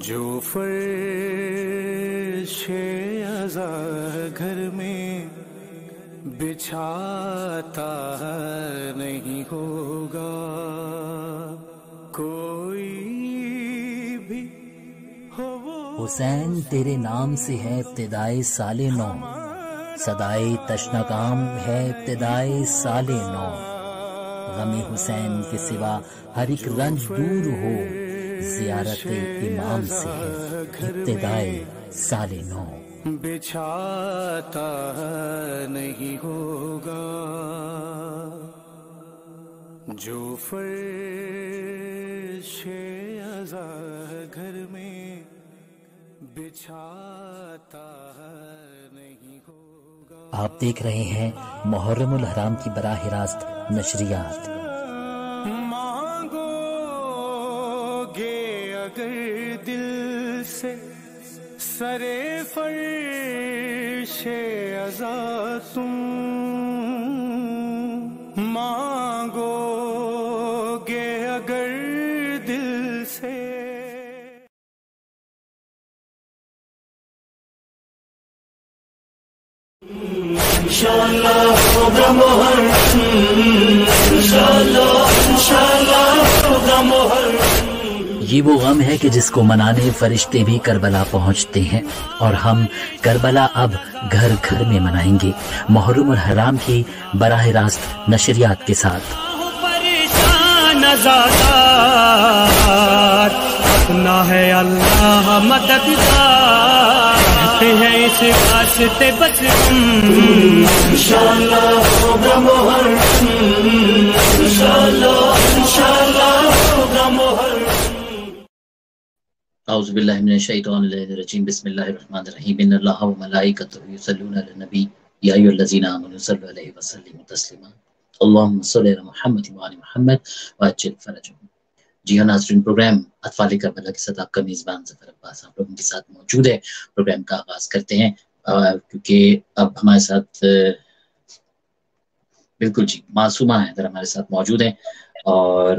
جو فرش ازا گھر میں بچھاتا نہیں ہوگا کوئی بھی ہو وہ حسین تیرے نام سے ہے ابتدائے سال نو، صدائے تشنہ کام ہے ابتدائے سال نو، غم حسین کے سوا ہر ایک رنج دور ہو، زیارت امام سے ہے ابتدائے سال نو، بچھاتا نہیں ہوگا جو فرش ازا گھر میں بچھاتا نہیں ہوگا۔ آپ دیکھ رہے ہیں محرم الحرام کی براہ راست نشریات۔ مانگو گے اگر دل سے سرے فرش ازا تم، مانگو گے اگر دل سے۔ انشاءاللہ ہوگا محرم، انشاءاللہ ہوگا محرم۔ یہ وہ غم ہے کہ جس کو منانے فرشتے بھی کربلا پہنچتے ہیں، اور ہم کربلا اب گھر گھر میں منائیں گے محرم الحرام کی براہ راست نشریات کے ساتھ۔ پریشان ازادار اپنا ہے اللہ مددگار، کہتے ہیں اس واسطے بس انشاءاللہ ہوگا محرم، انشاءاللہ ہوگا محرم۔ اعوذ باللہ من الشیطان الرجیم، بسم اللہ الرحمن الرحیم، ان اللہ وملائکتہ یصلون علی النبی یا ایھا الذین آمنوا صلوا علیہ وسلموا تسلیما، اللہم صل علی محمد وعلی محمد وعجل فرجهم۔ جی ہاں ناظرین، پروگرام اطفال-e-کربلا کے ساتھ آپ کا میزبان ظفر عباس آپ لوگوں کے ساتھ موجود ہے۔ پروگرام کا آغاز کرتے ہیں کیونکہ اب ہمارے ساتھ بالکل جی معصومہ ہیں ادھر ہمارے ساتھ موجود ہیں، اور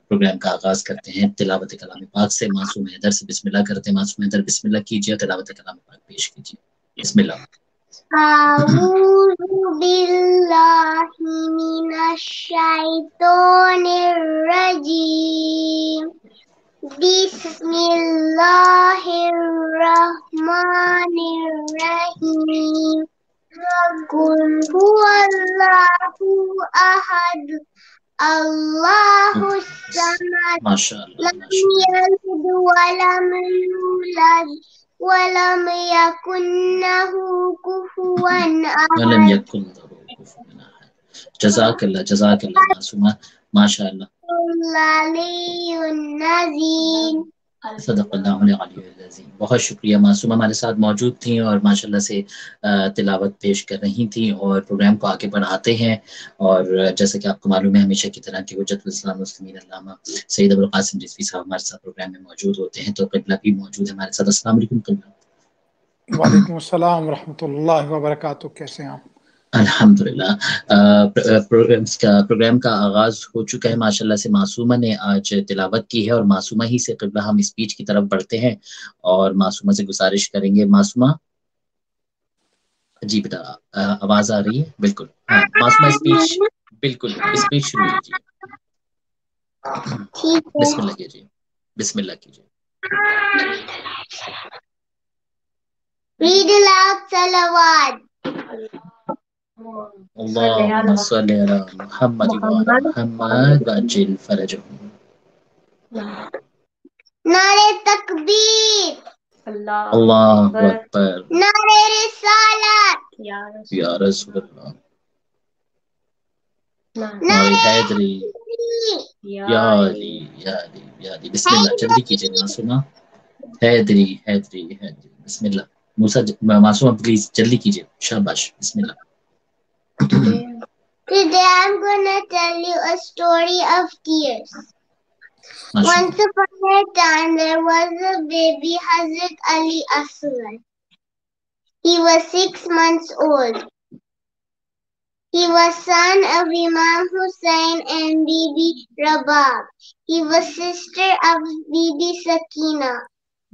پروگرام کا آغاز کرتے ہیں تلاوت کلام پاک سے۔ معصوم حیدر سے بسم اللہ کرتے ہیں۔ معصوم حیدر بسم اللہ کیجیے، تلاوت کلام پاک پیش کیجیے، بسم اللہ۔ اعوذ باللہ من الشیطان الرجیم، بسم اللہ الرحمن الرحیم، قل هو اللہ احد اللہ الصمد ماشاءاللہ لم یلد ولم یولد ولم یکن له کفوا ولم احد یکن لہ کفوا احد۔ جزاک اللہ معصومہ، ماشاءاللہ، العلی العظیم۔ صدق اللہ العلی العظیم۔ بہت شکریہ معصومہ، ہمارے ساتھ موجود تھیں اور ماشاءاللہ سے تلاوت پیش کر رہی تھیں اور پروگرام کو آگے بڑھاتے ہیں۔ اور جیسا کہ آپ کو معلوم ہے ہمیشہ کی طرح کہ حجت الاسلام والمسلمین علامہ سید ابو القاسم رضوی صاحب ہمارے ساتھ پروگرام میں موجود ہوتے ہیں، تو قبلہ بھی موجود ہے ہمارے ساتھ۔ السلام علیکم قبلہ۔ وعلیکم السلام ورحمۃ اللہ وبرکاتہ، کیسے ہیں آپ؟ الحمدللہ۔ پروگرام کا آغاز ہو چکا ہے ماشاءاللہ سے۔ معصومہ نے آج تلاوت کی ہے اور معصومہ ہی سے قبلہ ہم اسپیچ کی طرف بڑھتے ہیں اور معصومہ سے گزارش کریں گے۔ معصومہ جی بیٹا آواز آ رہی ہے؟ بالکل ہاں معصومہ، اسپیچ بالکل اسپیچ شروع کیجیے، بسم اللہ کیجیے، بسم اللہ کیجیے۔ Read aloud salawat. اللہم صلی علی محمد وعلی محمد وعجل فرجهم۔ Nare takbir. اللہ اکبر، Nare risalat. یا رسول اللہ، نعرہ حیدری، یا علی یا علی یا علی۔ بسم اللہ، جلدی کیجیے معصومہ، حیدری حیدری حیدری، بسم اللہ۔ معصومہ پلیز جلدی کیجیے، شاباش، بسم اللہ۔ Today I'm gonna tell you a story of tears. Once upon a time there was a baby, Hazrat Ali Asghar. He was 6 months old. He was son of Imam Hussain and Bibi Rabab. He was sister of Bibi Sakina.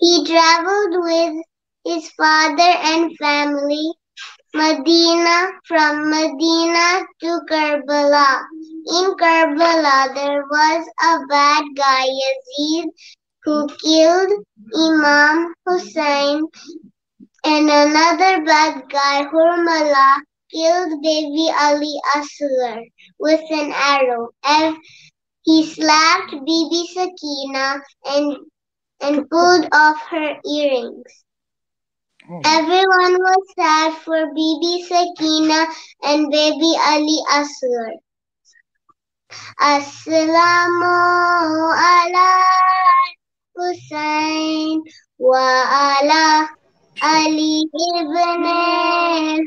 He traveled with his father and family from Medina to Karbala. In Karbala, there was a bad guy, Yazid, who killed Imam Hussein, and another bad guy, Hurmala, killed baby Ali Asghar with an arrow. And he slapped Bibi Sakina and pulled off her earrings. Everyone was sad for Bibi Sakina and baby Ali Asghar. Assalamu ala Hussein wa ala Ali ibn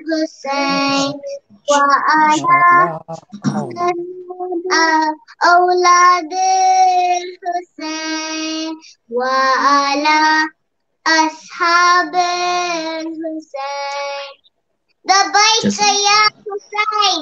Hussein wa ala أولاد الحسين وعلى أصحاب الحسين لبيك يا حسين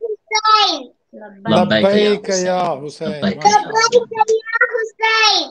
حسين لبيك يا حسين. لبيك يا حسين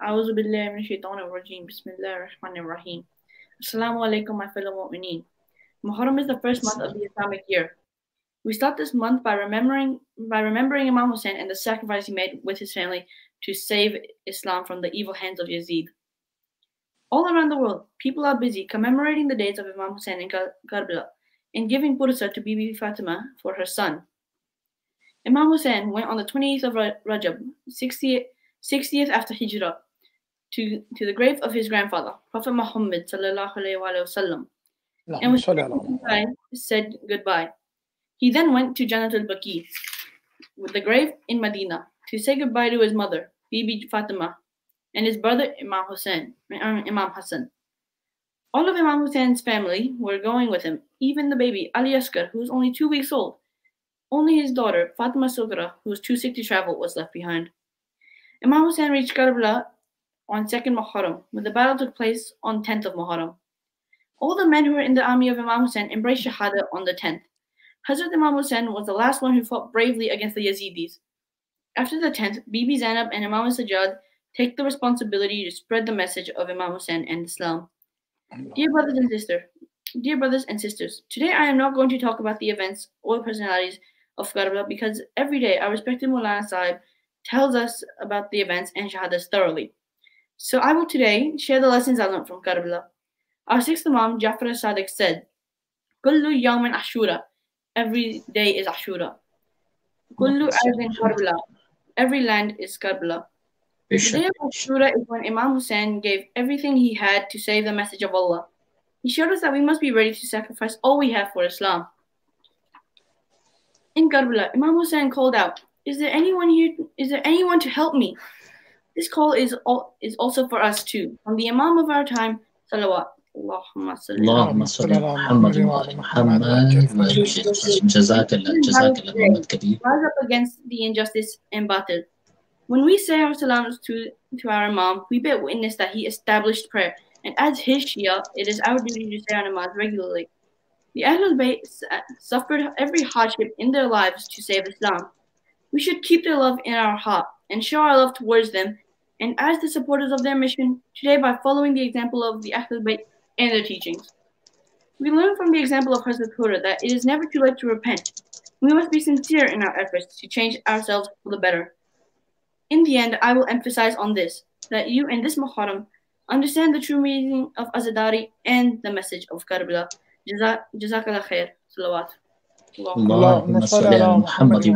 A'udhu billahi minash shaitanir rajim. Bismillahir rahmanir rahim. Assalamu alaikum, my fellow mu'mineen. Muharram is the first month of the Islamic year. We start this month by remembering Imam Hussein and the sacrifice he made with his family to save Islam from the evil hands of Yazid. All around the world, people are busy commemorating the days of Imam Hussein in Karbala and giving pursa to Bibi Fatima for her son. Imam Hussein went on the 28th of Rajab, 60th after Hijrah, to the grave of his grandfather, Prophet Muhammad sallallahu alaihi wasallam, and with said goodbye. He then went to Jannatul Baqi, with the grave in Medina, to say goodbye to his mother, Bibi Fatima, and his brother Imam Hassan. All of Imam Hussein's family were going with him, even the baby Ali Asghar, who was only 2 weeks old. Only his daughter Fatima Sughra, who was too sick to travel, was left behind. Imam Hussein reached Karbala on 2nd Muharram, when the battle took place on 10th of Muharram. All the men who were in the army of Imam Hussein embraced Shahada on the 10th. Hazrat Imam Hussein was the last one who fought bravely against the Yazidis. After the 10th, Bibi Zainab and Imam Sajjad take the responsibility to spread the message of Imam Hussein and Islam. Dear brothers and sisters, today I am not going to talk about the events or personalities of Karbala, because every day our respected Maulana Sahib tells us about the events and Shahadas thoroughly. So I will today share the lessons I learned from Karbala. Our sixth Imam, Jafar as-Sadiq, said, Kullu yawmin Ashura, every day is Ashura. Kullu ardin Karbala, every land is Karbala. The day of Ashura is when Imam Hussein gave everything he had to save the message of Allah. He showed us that we must be ready to sacrifice all we have for Islam. In Karbala, Imam Hussein called out, Is there anyone here? Is there anyone to help me? This call is also for us too. From the Imam of our time, Salawat. Allahumma salli ala Muhammad wa Muhammad. Jazakallah, Muhammad Kabir. Rise up against the injustice and batil. When we say our salams to our Imam, we bear witness that he established prayer, and as his Shia, it is our duty to say our namaz regularly. The Ahlul Bayt suffered every hardship in their lives to save Islam. We should keep their love in our heart and show our love towards them, and as the supporters of their mission today by following the example of the Ahlul Bayt and their teachings. We learn from the example of Hazrat Hura that it is never too late to repent. We must be sincere in our efforts to change ourselves for the better. In the end, I will emphasize on this, that you in this Muharram understand the true meaning of Azadari and the message of Karbala. Jazakallah khair. Salawat. Allahumma salli ala Muhammad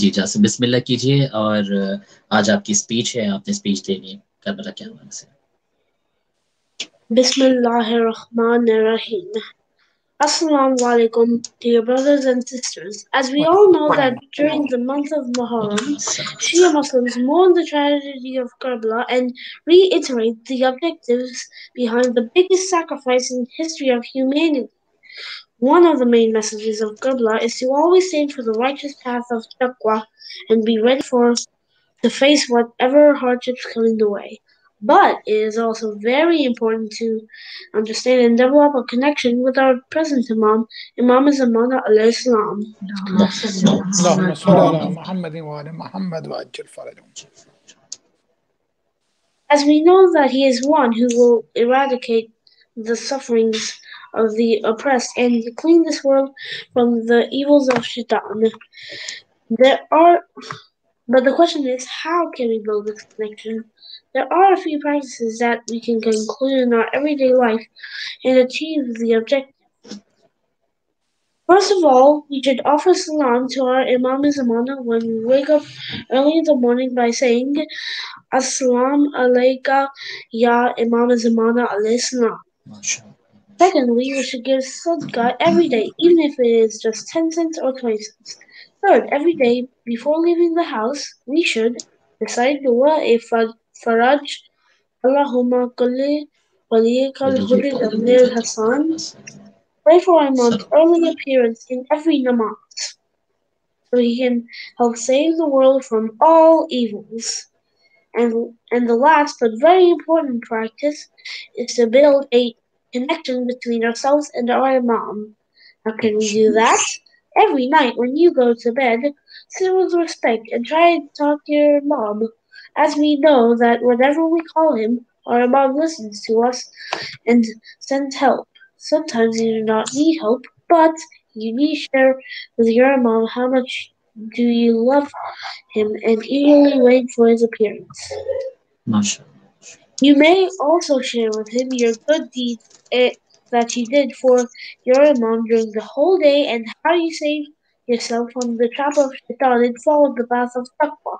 جی جاسم بسم اللہ کیجیے، اور آج آپ کی speech ہے، آپ نے speech دینی ہے کربلا کے حوالے سے. بسم اللہ الرحمن الرحیم. Assalamu alaikum, dear brothers and sisters. As we all know that during the month of Muharram, Shia Muslims mourn the tragedy of Karbala and reiterate the objectives behind the biggest sacrifice in the history of humanity. One of the main messages of Karbala is to always stand for the righteous path of taqwa and be ready to face whatever hardships come in the way. But it is also very important to understand and develop a connection with our present Imam, Imam Zamana alayhi salam. اللهم صل على محمد وآل محمد وعجل فرجهم. As we know that he is one who will eradicate the sufferings of the oppressed and clean this world from the evils of shaitan. But the question is, how can we build this connection? There are a few practices that we can conclude in our everyday life and achieve the objective. First of all, we should offer salam to our Imam Zamana when we wake up early in the morning by saying, As-salam alayka ya Imam Zamana alayhi salam. Secondly, we should give sadaqah every day, even if it is just 10 cents or 20 cents. Third, every day before leaving the house, we should recite dua faraj Allahumma kulli waliyikal hudid Amir Hassan. Pray for Imam's early appearance in every namaz, so he can help save the world from all evils. And the last but very important practice is to build a connection between ourselves and our Imam. How can we do that? Every night when you go to bed, sit with respect and try to talk to your Imam, as we know that whenever we call him, our Imam listens to us and sends help. Sometimes you do not need help, but you need to share with your Imam how much do you love him and eagerly wait for his appearance. You may also share with him your good deeds that you did for your Imam during the whole day and how you saved yourself from the trap of shaitan and followed the path of taqwa.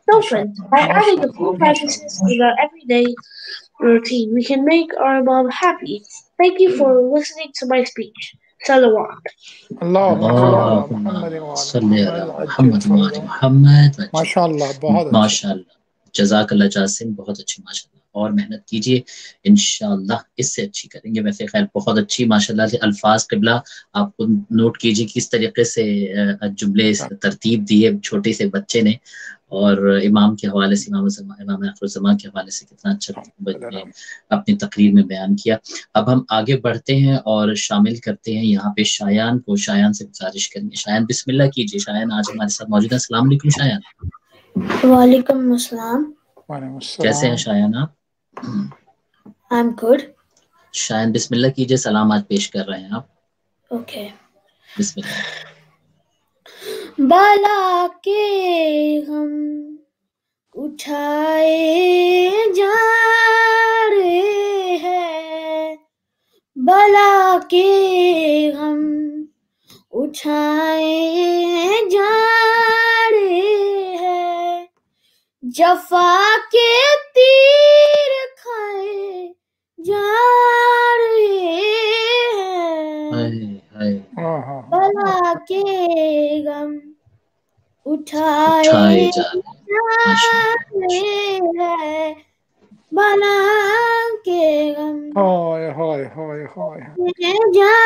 So friends, by adding a few practices to our everyday routine, we can make our Imam happy. Thank you for listening to my speech. Salawat. اللهم صل على محمد وآل محمد. ماشاءاللہ بہت ماشاءاللہ. جزاک اللہ جاسم، بہت اچھی ماشاءاللہ، اور محنت کیجیے، انشاءاللہ اس سے اچھی کریں گے. ویسے خیر بہت اچھی ماشاءاللہ سے الفاظ قبلہ آپ کو نوٹ کیجیے کس طریقے سے جملے ترتیب دی ہے چھوٹے سے بچے نے، اور امام کے حوالے سے امام آخر الزمان کے حوالے سے کتنا اچھا اپنی تقریر میں بیان کیا. اب ہم آگے بڑھتے ہیں اور شامل کرتے ہیں یہاں پہ شایان کو. شایان سے گزارش کریں گے، شایان بسم اللہ کیجیے. شایان آج ہمارے ساتھ موجود ہیں. السلام علیکم شایان. وعلیکم السلام. کیسے ہیں شایان آپ؟ I'm good. شایان بسم اللہ کیجیے، سلام آج پیش کر رہے ہیں آپ. Okay. بسم اللہ. بلا کے غم اٹھائے جا رہے ہیں، بلا کے غم اٹھائے جا رہے ہیں، جفا کے تیر کھائے جا رہے ہیں، بلا کے غم اٹھائے جا رہے ہیں، بلا کے غم جا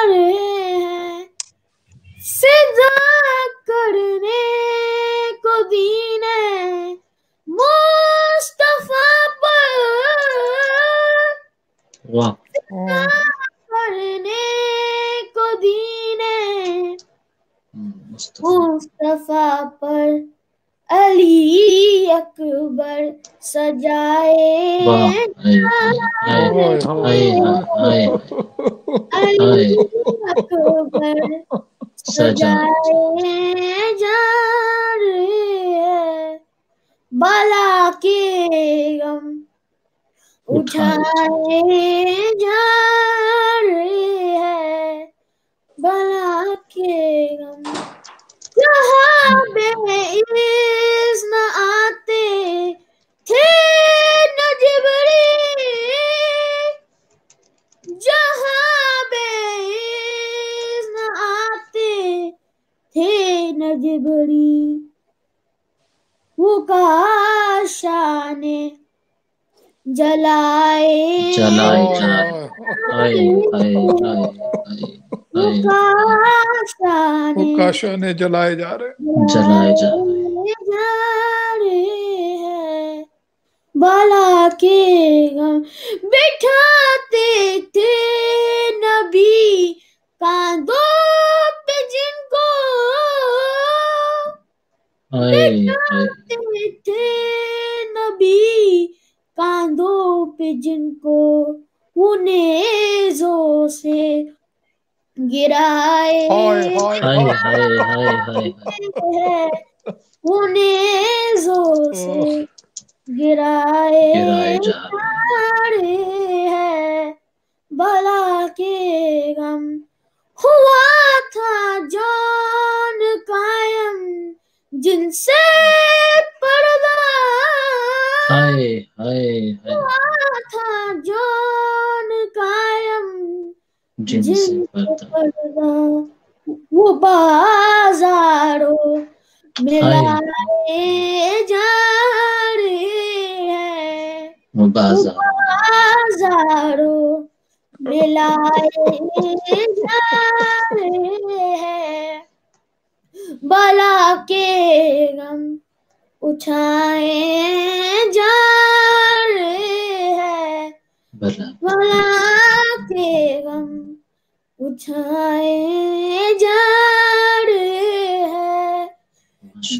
رہے ہیں، سجدہ کرنے کو دین مصطفیٰ پر، کرنے کو دین مصطفیٰ پر، علی اکبر سجائے علی اکبر سجائے جا رہے ہیں، بلا کے غم اٹھائے جا رہے ہیں، بلا کے غم جہاں جبری وہ کاشانے جلائے جلائے جا وہ کاشانے جلائے جا رہے جلائے جا رہے ہیں بالا کے غم بٹھاتے تھے نبی کاندھوں پہ جن کو بٹھاتے تھے نبی کاندھوں پہ جن کو وہ نیزوں سے گرائے وہ نیزوں سے گرائے جا رہے ہیں بلا کے غم ہوا تھا جان قائم جن سے پردہ ہوا تھا جان قائم جن سے پردہ وہ بازاروں میں لائے جا رہے ہیں وہ بازاروں میں لائے جا رہے ہیں بلا کے غم اٹھائے جا رہے ہیں بلا کے غم اٹھائے جا رہے ہیں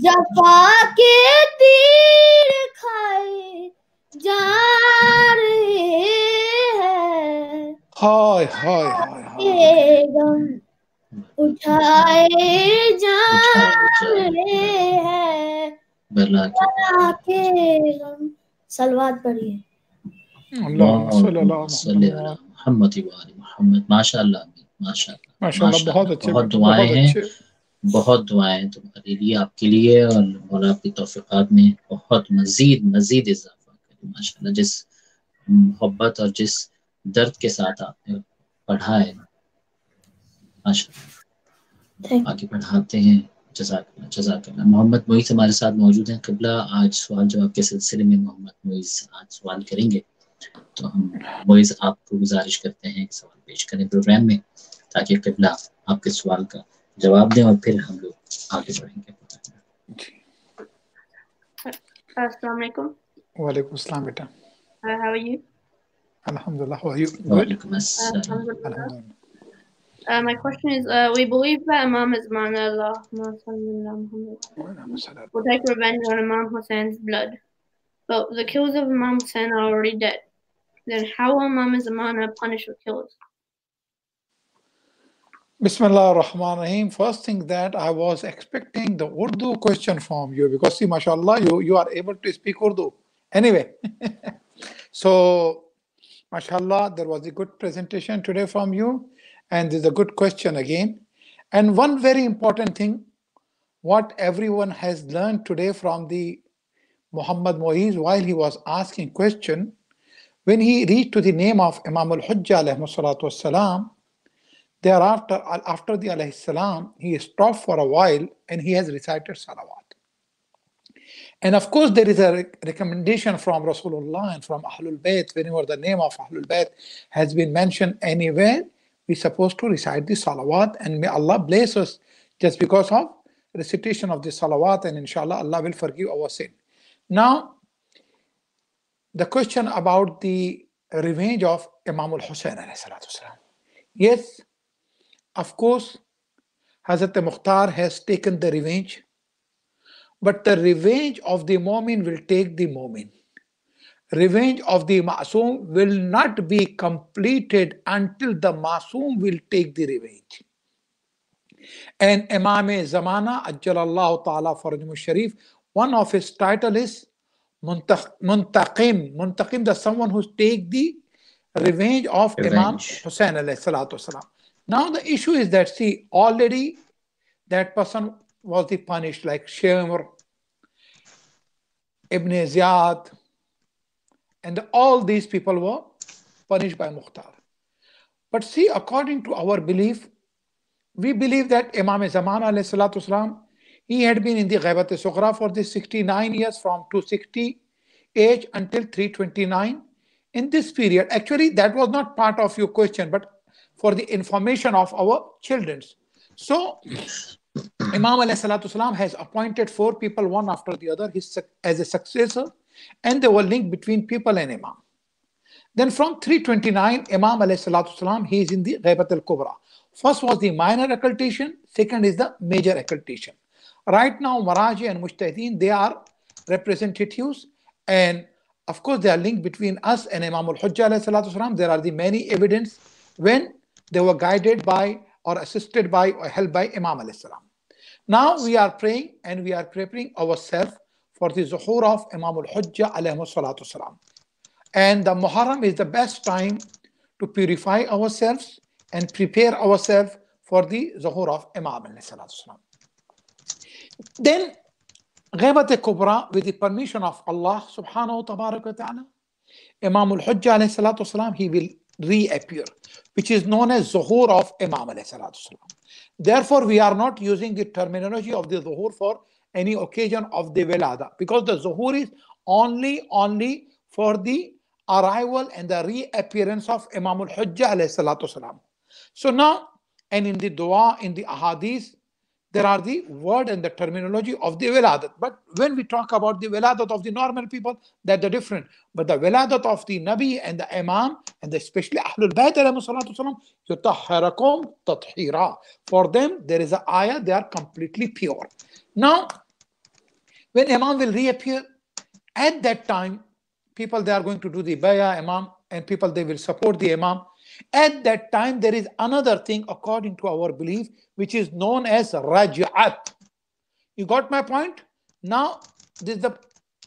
جفا کے تیر کھائے جا رہے ہیں غم اٹھائے جا رہے ہیں بلا کے غم صلوات پڑھیے اللہم صلی اللہ محمد محمد ماشاء اللہ بہت اچھے بہت دعائیں ہیں بہت دعائیں ہیں تمہارے لیے آپ کے لیے اور مولا آپ کی توفیقات میں بہت مزید اضافہ کرے ماشاء اللہ جس محبت اور جس درد کے ساتھ آپ نے پڑھا ہے ماشاء اللہ آگے پڑھاتے ہیں جزاک اللہ محمد معیز ہمارے ساتھ موجود ہیں قبلہ آج سوال جواب کے سلسلے میں محمد معیز آج سوال کریں گے تو ہم معیز آپ کو گزارش کرتے ہیں سوال پیش کریں پروگرام میں تاکہ قبلہ آپ کے سوال کا جواب دیں اور پھر ہم لوگ آگے بڑھیں گے السلام علیکم وعلیکم السلام بیٹا how are you alhamdulillah how are you وعلیکم السلام my question is we believe that Imam Zamana will take revenge on Imam Hussein's blood but the killers of Imam Hussein are already dead then how will Imam Zamana punish the killers Bismillah ar-Rahman ar-Rahim. First thing that I was expecting the Urdu question from you because see, mashallah, you are able to speak Urdu. Anyway, so mashallah, there was a good presentation today from you and there's a good question again. And one very important thing, what everyone has learned today from the Muhammad Muiz while he was asking question, when he reached to the name of Imam al-Hujjah alayhi salatu wassalam, thereafter, after the alayhi salam, he stopped for a while and he has recited salawat. And of course, there is a recommendation from Rasulullah and from Ahlul Bayt, whenever the name of Ahlul Bayt has been mentioned anywhere, we're supposed to recite the salawat and may Allah bless us just because of recitation of the salawat and inshallah Allah will forgive our sin. Now, the question about the revenge of Imam al-Hussein alayhi salatu wasalam. Yes, of course, Hazrat Mukhtar has taken the revenge, but the revenge of the Mu'min will take the Mu'min. Revenge of the Ma'soom will not be completed until the Ma'soom will take the revenge. And Imam Zamana, Ajjalallahu Ta'ala Farajum Sharif, one of his title is Muntaqim. Muntaqim, the someone who take the revenge of Imam Hussein alayhi salatu wasalam. Now the issue is that, see, already that person was the punished, like Shamr, Ibn Ziyad, and all these people were punished by Mukhtar. But see, according to our belief, we believe that Imam Zamana alayhi salatu wasalam, He had been in the Ghaibat-e-Sughra for the 69 years from 260 age until 329. In this period, actually that was not part of your question, but for the information of our children. So Imam alayhi salatu salam has appointed 4 people, one after the other, as a successor, and they were linked between people and Imam. Then from 329, Imam alayhi salatu salam, he is in the Ghaibat al-Kubra. First was the minor occultation, second is the major occultation. Right now, Maraji and Mujtahideen, they are representatives, and of course they are linked between us and Imam al-Hujjah alayhi salatu salam. There are the many evidence when they were guided by or assisted by or helped by Imam alayhi salam. Now we are praying and we are preparing ourselves for the zuhur of Imam al-Hujjah alayhi salatu salam. And the Muharram is the best time to purify ourselves and prepare ourselves for the zuhur of Imam alayhi salatu salam. Then Ghaibat al-Kubra, with the permission of Allah subhanahu wa ta'ala, Imam al-Hujjah alayhi salatu salam, he will reappear, which is known as zuhur of Imam alayhi salatu salam. Therefore, we are not using the terminology of the zuhur for any occasion of the Velada, because the zuhur is only for the arrival and the reappearance of Imam al-Hujjah alayhi salatu salam. So now, and in the dua, in the ahadith, there are the word and the terminology of the Veladat. But when we talk about the Veladat of the normal people, that's the different. But the Veladat of the Nabi and the Imam, and especially Ahlul Bayt alayhi salatu salam, yutahharakum tathira. For them, there is an ayah, they are completely pure. Now, when Imam will reappear, at that time, people, they are going to do the bayah Imam, and people, they will support the Imam. At that time, there is another thing according to our belief, which is known as Raj'at. You got my point? Now, this is the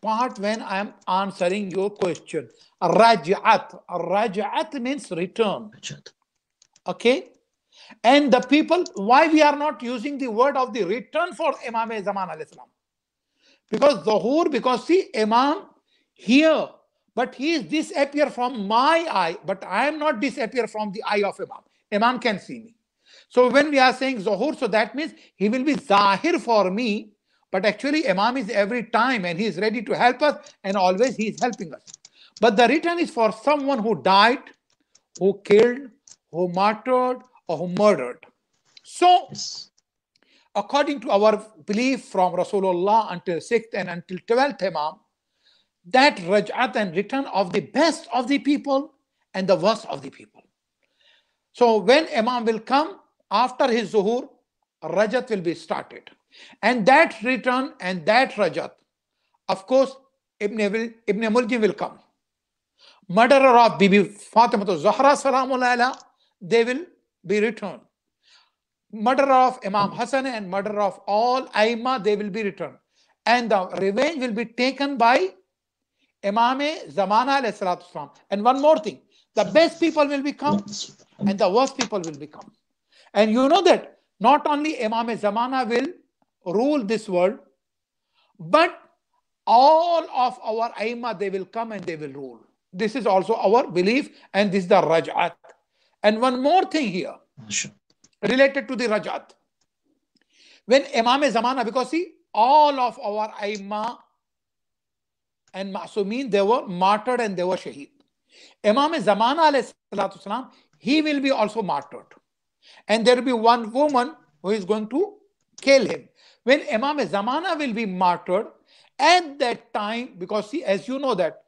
part when I am answering your question. Raj'at. Raj'at means return. Okay? And the people, why we are not using the word of the return for Imam-e-Zaman alayhi salam? Because Zuhur, because see, Imam here, but he is disappear from my eye, but I am not disappear from the eye of Imam. Imam can see me. So when we are saying Zuhur, so that means he will be Zahir for me, but actually Imam is every time and he is ready to help us, and always he is helping us. But the return is for someone who died, who killed, who martyred, or who murdered. So, according to our belief from Rasulullah until 6th and until 12th Imam, that Raj'at and return of the best of the people and the worst of the people. So when Imam will come after his Zuhur, Rajat will be started. And that return and that Rajat, of course, Ibn Muljim will come. Murderer of Bibi Fatima Zahra Salamullah Alaiha, they will be returned. Murderer of Imam Hassan and murderer of all Aima, they will be returned. And the revenge will be taken by Imam-e-Zamana alayhi salatu salam. And one more thing, the best people will become and the worst people will become. And you know that not only Imam-e-Zamana will rule this world, but all of our Aima, they will come and they will rule. This is also our belief, and this is the Raj'at. And one more thing here, related to the Raj'at. When Imam-e-Zamana, because see, all of our Aima and Ma'sumin, they were martyred and they were shaheed. Imam-e-Zamana alayhi salatu salam, he will be also martyred. And there will be one woman who is going to kill him. When Imam-e-Zamana will be martyred, at that time, because see, as you know that,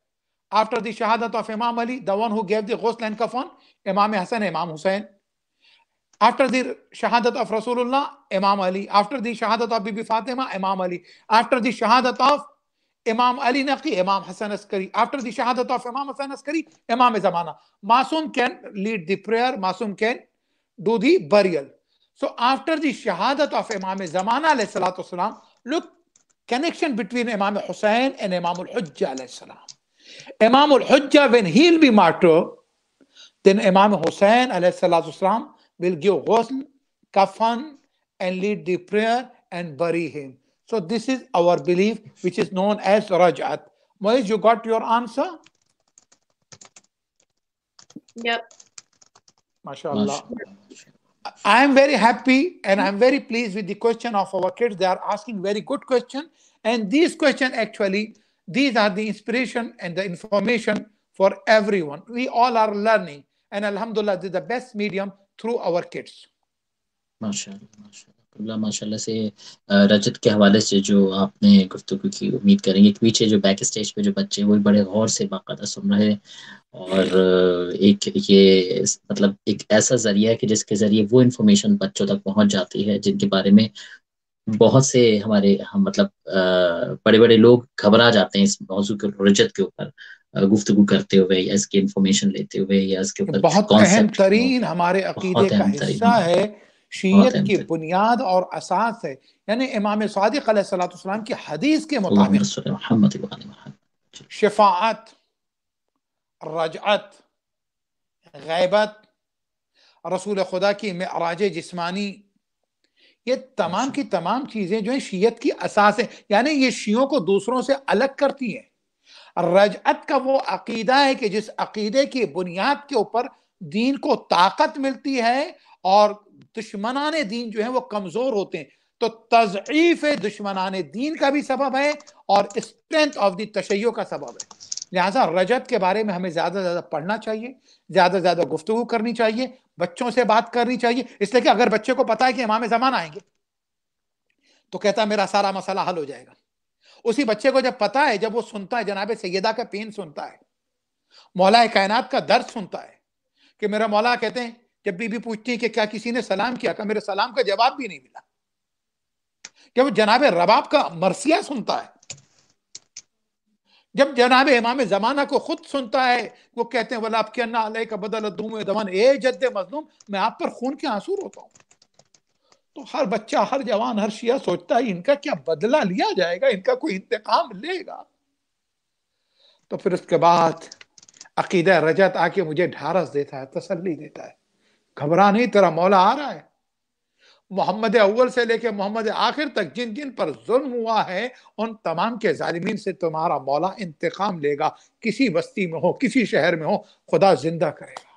after the shahadat of Imam Ali, the one who gave the ghusl and kafan, Imam Hassan, Imam Hussain. After the shahadat of Rasulullah, Imam Ali. After the shahadat of Bibi Fatima, Imam Ali. After the shahadat of Imam Ali Naqi, Imam Hassan Askari. After the shahadat of Imam Hassan Askari, Imam-e-Zamana. Masum can lead the prayer, Masum can do the burial. So after the shahadat of Imam-e-Zamana alayhi salatu salam, look, connection between Imam Hussain and Imam al-Hujjah alayhi salam. Imam al-Hujjah, when he'll be martyred, then Imam Hussain alayhi salatu salam will give ghusl, kafan, and lead the prayer and bury him. So this is our belief, which is known as Raj'at. Moiz, you got your answer? Yep. MashaAllah. I am very happy and I'm very pleased with the question of our kids. They are asking very good question, and these question actually, these are the inspiration and the information for everyone. We all are learning, and Alhamdulillah, this is the best medium through our kids. ماشاءاللہ ماشاءاللہ سے رجت کے حوالے سے جو آپ نے گفتگو کی، امید کریں گے کہ پیچھے جو بیک اسٹیج پہ جو بچے وہ بڑے غور سے باقاعدہ سن رہے ہیں، اور ایک یہ مطلب ایک ایسا ذریعہ ہے کہ جس کے ذریعے وہ انفارمیشن بچوں تک پہنچ جاتی ہے جن کے بارے میں بہت سے ہمارے مطلب بڑے بڑے لوگ گھبرا جاتے ہیں اس موضوع کے رجت کے اوپر گفتگو کرتے ہوئے یا اس کی انفارمیشن لیتے ہوئے یا اس کے اوپر بہت اہم ترین ہمارے عقیدے کا حصہ ہے، شیعت کی بنیاد اور اساس ہے. یعنی امام صادق علیہ الصلوۃ والسلام کی حدیث کے مطابق شفاعت، رجعت، غیبت، رسول خدا کی معراج جسمانی، یہ تمام کی تمام چیزیں جو ہیں شیعت کی اساس ہیں. یعنی یہ شیعوں کو دوسروں سے الگ کرتی ہیں. رجعت کا وہ عقیدہ ہے کہ جس عقیدے کی بنیاد کے اوپر دین کو طاقت ملتی ہے اور دشمنان دین جو ہیں وہ کمزور ہوتے ہیں. تو تضعیف دشمنان دین کا بھی سبب ہے اور اسٹرینتھ آف دی تشیع کا سبب ہے. لہٰذا رجعت کے بارے میں ہمیں زیادہ سے زیادہ پڑھنا چاہیے، زیادہ سے زیادہ گفتگو کرنی چاہیے، بچوں سے بات کرنی چاہیے. اس لیے کہ اگر بچے کو پتا ہے کہ امام زمان آئیں گے تو کہتا ہے میرا سارا مسئلہ حل ہو جائے گا. اسی بچے کو جب پتا ہے، جب وہ سنتا ہے جناب سیدہ کا پین سنتا ہے، مولا کائنات کا درد سنتا ہے کہ میرا مولا کہتے ہیں جب بی بی پوچھتی ہیں کہ کیا کسی نے سلام کیا، کہ میرے سلام کا جواب بھی نہیں ملا. جب جناب رباب کا مرثیہ سنتا ہے، جب جناب امام زمانہ کو خود سنتا ہے، وہ کہتے ہیں وَلَا أَبْكِيَنَّ عَلَيْكَ بَدَلَ الدُّمُوعِ دَمًا، اے جد مظلوم میں آپ پر خون کے آنسو روتا ہوں. تو ہر بچہ، ہر جوان، ہر شیعہ سوچتا ہے ان کا کیا بدلہ لیا جائے گا، ان کا کوئی انتقام لے گا. تو پھر اس کے بعد عقیدہ رجعت آ کے مجھے ڈھارس دیتا ہے، تسلی دیتا ہے، گھبرا نہیں، تیرا مولا آ رہا ہے. محمد اول سے لے کے محمد آخر تک جن جن پر ظلم ہوا ہے ان تمام کے ظالمین سے تمہارا مولا انتقام لے گا. کسی بستی میں ہو، کسی شہر میں ہو، خدا زندہ کرے گا.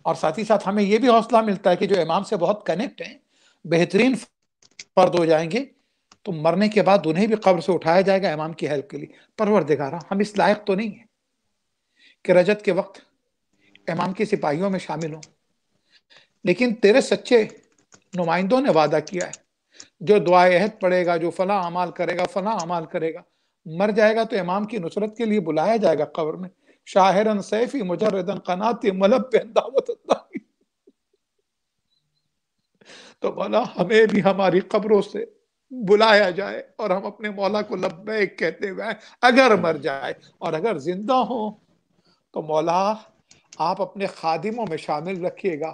اور ساتھ ہی ساتھ ہمیں یہ بھی حوصلہ ملتا ہے کہ جو امام سے بہت کنیکٹ ہیں، بہترین فرد ہو جائیں گے تو مرنے کے بعد انہیں بھی قبر سے اٹھایا جائے گا امام کی ہیلپ کے لیے. پروردگارہ ہم اس لائق تو نہیں ہیں کہ رجت کے وقت امام کی سپاہیوں میں شامل ہوں، لیکن تیرے سچے نمائندوں نے وعدہ کیا ہے جو دعائے عہد پڑھے گا، جو فلاں اعمال کرے گا، فلاں اعمال کرے گا، مر جائے گا تو امام کی نصرت کے لیے بلایا جائے گا قبر میں. شاہرن سیفی مجردن قناتی ملب پہ دعوت اللہ. تو مولا ہمیں بھی ہماری قبروں سے بلایا جائے اور ہم اپنے مولا کو لبیک کہتے ہوئے اگر مر جائے، اور اگر زندہ ہو تو مولا آپ اپنے خادموں میں شامل رکھیے گا،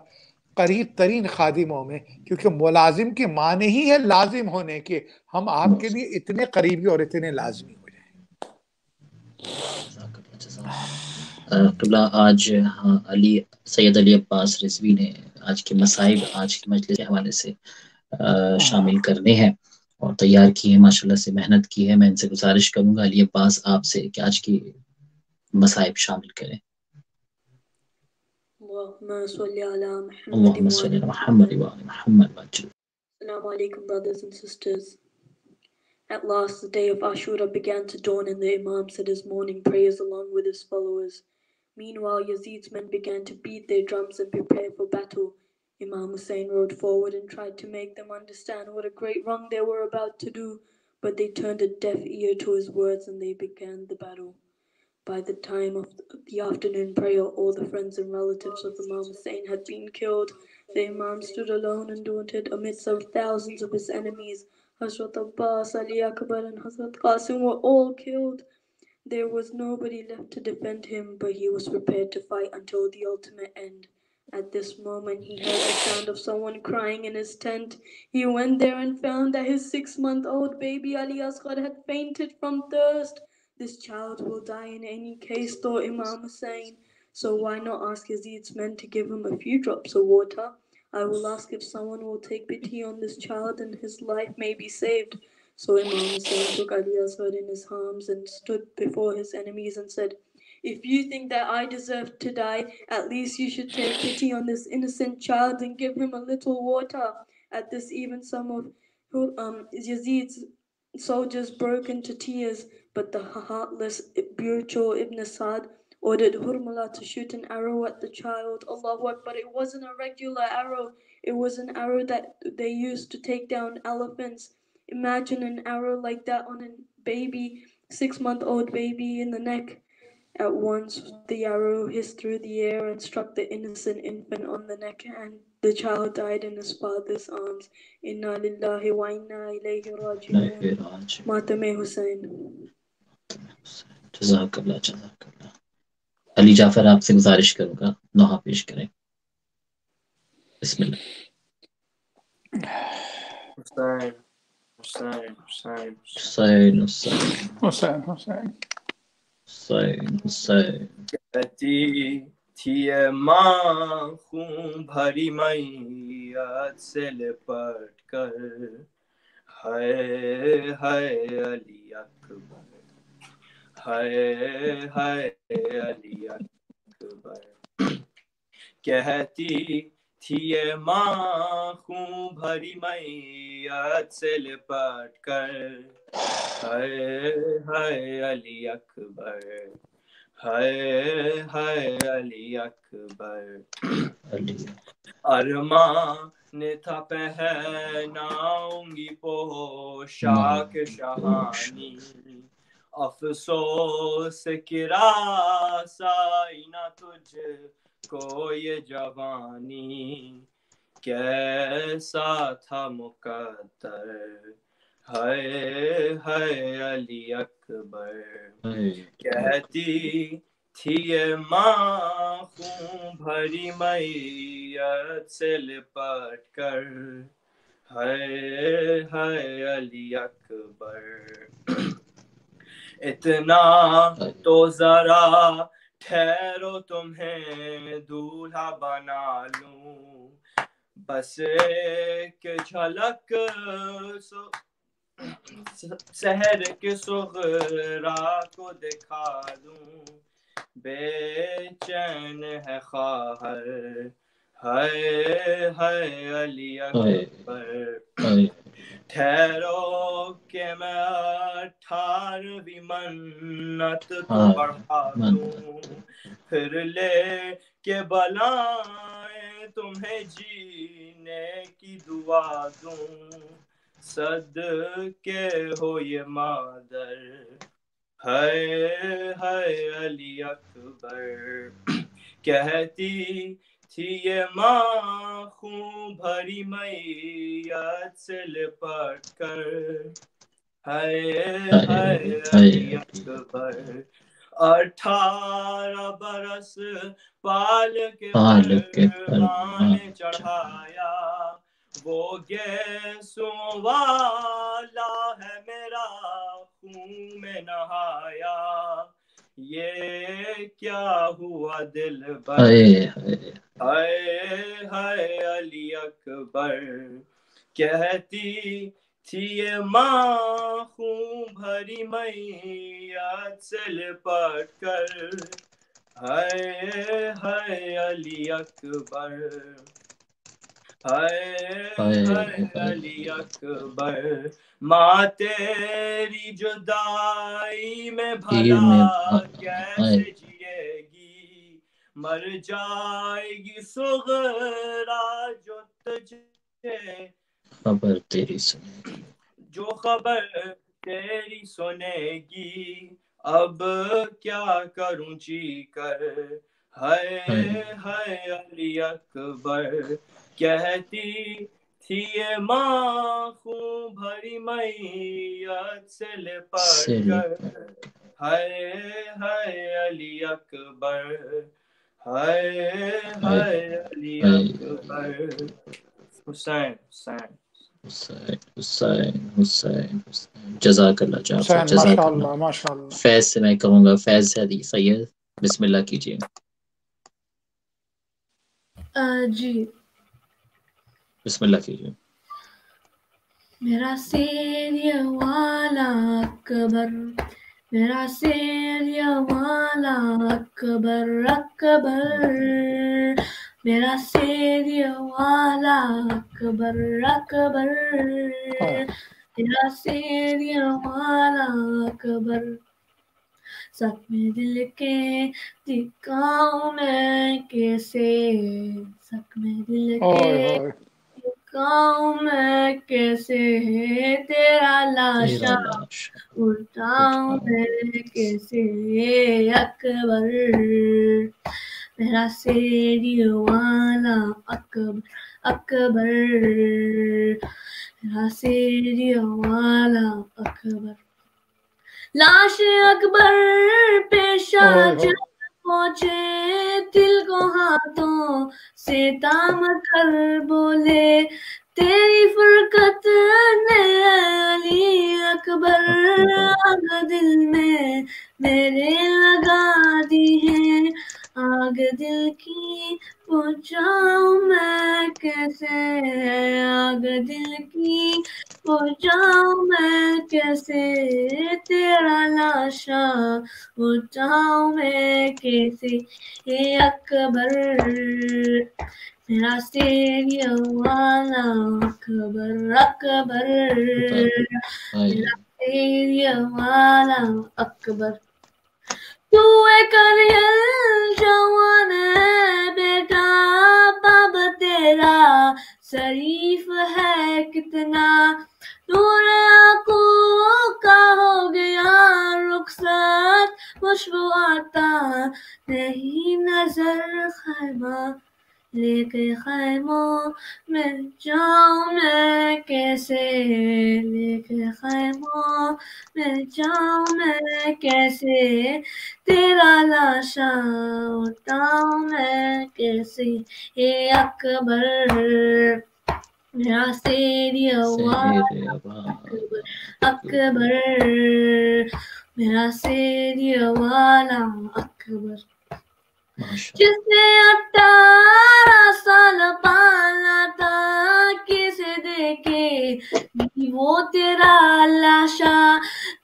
قریب ترین خادموں میں، کیونکہ ملازم کے معنی ہی ہے لازم ہونے کے. ہم آپ کے لیے اتنے قریبی اور اتنے لازمی ہو جائیں. آج سید علی عباس رضوی نے آج کے مصائب آج کے مجلس کے حوالے سے شامل کرنے ہیں اور تیار کی ہے، ماشاءاللہ سے محنت کی ہے. میں ان سے گزارش کروں گا علی عباس آپ سے کہ آج کی مصائب شامل کریں. اللهم صل على اللهم صل على محمد وعلى محمد. Assalamu alaikum, brothers and sisters. At last, the day of Ashura began to dawn, and the Imam said his morning prayers along with his followers. Meanwhile, Yazid's men began to beat their drums and prepare for battle. Imam Hussein rode forward and tried to make them understand what a great wrong they were about to do, but they turned a deaf ear to his words and they began the battle. By the time of the afternoon prayer, all the friends and relatives of Imam Hussein had been killed. The Imam stood alone and daunted amidst of thousands of his enemies. Hazrat Abbas, Ali Akbar, and Hazrat Qasim were all killed. There was nobody left to defend him, but he was prepared to fight until the ultimate end. At this moment, he heard the sound of someone crying in his tent. He went there and found that his 6-month-old baby Ali Asghar had fainted from thirst. This child will die in any case, thought Imam Hussein. So why not ask Yazid's men to give him a few drops of water? I will ask if someone will take pity on this child and his life may be saved. So Imam Hussein took Ali Asghar in his arms and stood before his enemies and said, If you think that I deserve to die, at least you should take pity on this innocent child and give him a little water. At this, even some of Yazid's soldiers broke into tears, but the heartless Burcho ibn Sa'd ordered Hurmala to shoot an arrow at the child. Allahu Akbar. It wasn't a regular arrow. It was an arrow that they used to take down elephants. Imagine an arrow like that on a baby, 6-month-old baby in the neck. At once the arrow hissed through the air and struck the innocent infant on the neck, and the child died in his father's arms. Inna lillahi wa inna ilayhi raji'un. Matame Hussain. جزاک اللہ. علی جعفر آپ سے گزارش کروں گا نوحہ پیش کریں. بسم اللہ. حسین حسین حسین حسین حسین حسین حسین حسین حسین. کہتی تھی اے ماں خون بھری میت سے لپٹ کر، ہائے ہائے علی اکبر، ہائے ہائے علی اکبر. کہتی تھی اے ماں خون بھری میت سے لپٹ کر، ہائے ہائے علی اکبر، ہائے ہائے علی اکبر. ارمان تھا پہناؤں گی پوشاک شاہانی، افسوس کہ رسائی نہ تجھ کو یہ جوانی، کیسا تھا مقدر، ہائے ہائے علی اکبر. کہتی تھی اے ماں خون بھری میت سے لپٹ کر، ہائے ہائے علی اکبر. اتنا تو ذرا ٹھہرو تمہیں دولہا بنا لوں، بس ایک جھلک سحر کے صغرا کو دکھا دوں، بے چین ہے خواہر، ہائے ہائے علی اکبر. ٹھہرو کہ میں 18ویں منت تو بڑھا دوں، پھر لے کے بلائیں تمہیں جینے کی دعا دوں، صدقے ہو یہ مادر، ہائے ہائے علی اکبر. کہتی تھی یہ ماں خون بھری میت سے لپٹ کر، ہائے ہائے علی اکبر. 18 برس پال کے پروان چڑھایا، وہ گیسوں والا ہے میرا خون میں نہایا، یہ کیا ہوا دل بر، ہائے ہائے علی اکبر. کہتی تھی یہ ماں خون بھری میت سے لپٹ کر، ہائے ہائے علی اکبر، ہائے ہائے علی اکبر. ماں تیری جدائی میں بھلا کیسے جیے گی، مر جائے گی صغرا جو تجھے خبر تیری سنے، جو خبر تیری سنے گی. اب کیا کروں جی کر، ہائے ہائے علی اکبر. کہتی تھی یہ ماں خون بھری میت سے لپٹ کر، ہائے ہائے علی اکبر، ہائے ہائے علی اکبر. حسین حسین حسین حسین حسین حسین. جزاک اللہ جعفر، حسین جزاک ماشاء اللہ. اللہ ماشاء اللہ. فیض سے میں کہوں گا، فیض سید بسم اللہ کیجیے. جی بسم اللہ کیجیے. میرا سینیہ والا اکبر، میرا سیریا والا اکبر اکبر، میرا سیریا والا اکبر اکبر، میرا سیریا والا اکبر، زخم دل کے دکھاؤں میں کیسے، زخم دل کے دکھاؤں میں کیسے، تیرا لاشا اٹھاؤں میں کیسے اکبر، میرا سیری والا اکبر اکبر، میرا سیری والا اکبر، لاش اکبر پیشہ جب پہنچے دل کو ہاتھوں سے تام کر بولے، تیری فرقت نے علی اکبر آگ دل میں میرے لگا دی ہے، آگ دل کی بجھاؤں میں کیسے، آگ دل کی بجھاؤں میں کیسے، تیرا لاشا اٹھاؤں میں کیسے اکبر، میرا سیریا والا اکبر اکبر، میرا سیریا والا اکبر، تو ایک ریل جوان ہے بیٹا، باب تیرا شریف ہے کتنا، نور آنکھوں کا ہو گیا رخصت، خوشبو آتا نہیں نظر خیمہ لے کے خیموں میں جاؤں میں کیسے، لے کے خیموں میں جاؤں میں کیسے، تیرا لاشا اٹھاؤں میں کیسے اکبر، میرا سیریا والا اکبر اکبر، میرا سیریا والا اکبر، جس نے 18 سال پالا تھا کسے دیکھے بھی وہ تیرا لاشا،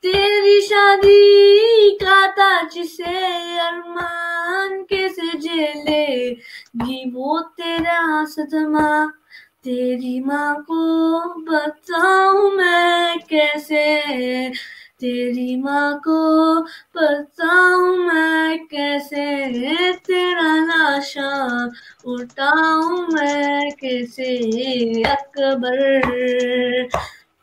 تیری شادی کا تھا جسے ارمان کسے جھیلے بھی وہ تیرا صدمہ، تیری ماں کو بتاؤں میں کیسے، تیری ماں کو بتاؤں میں کیسے، تیرا لاشا اٹھاؤں میں کیسے اکبر،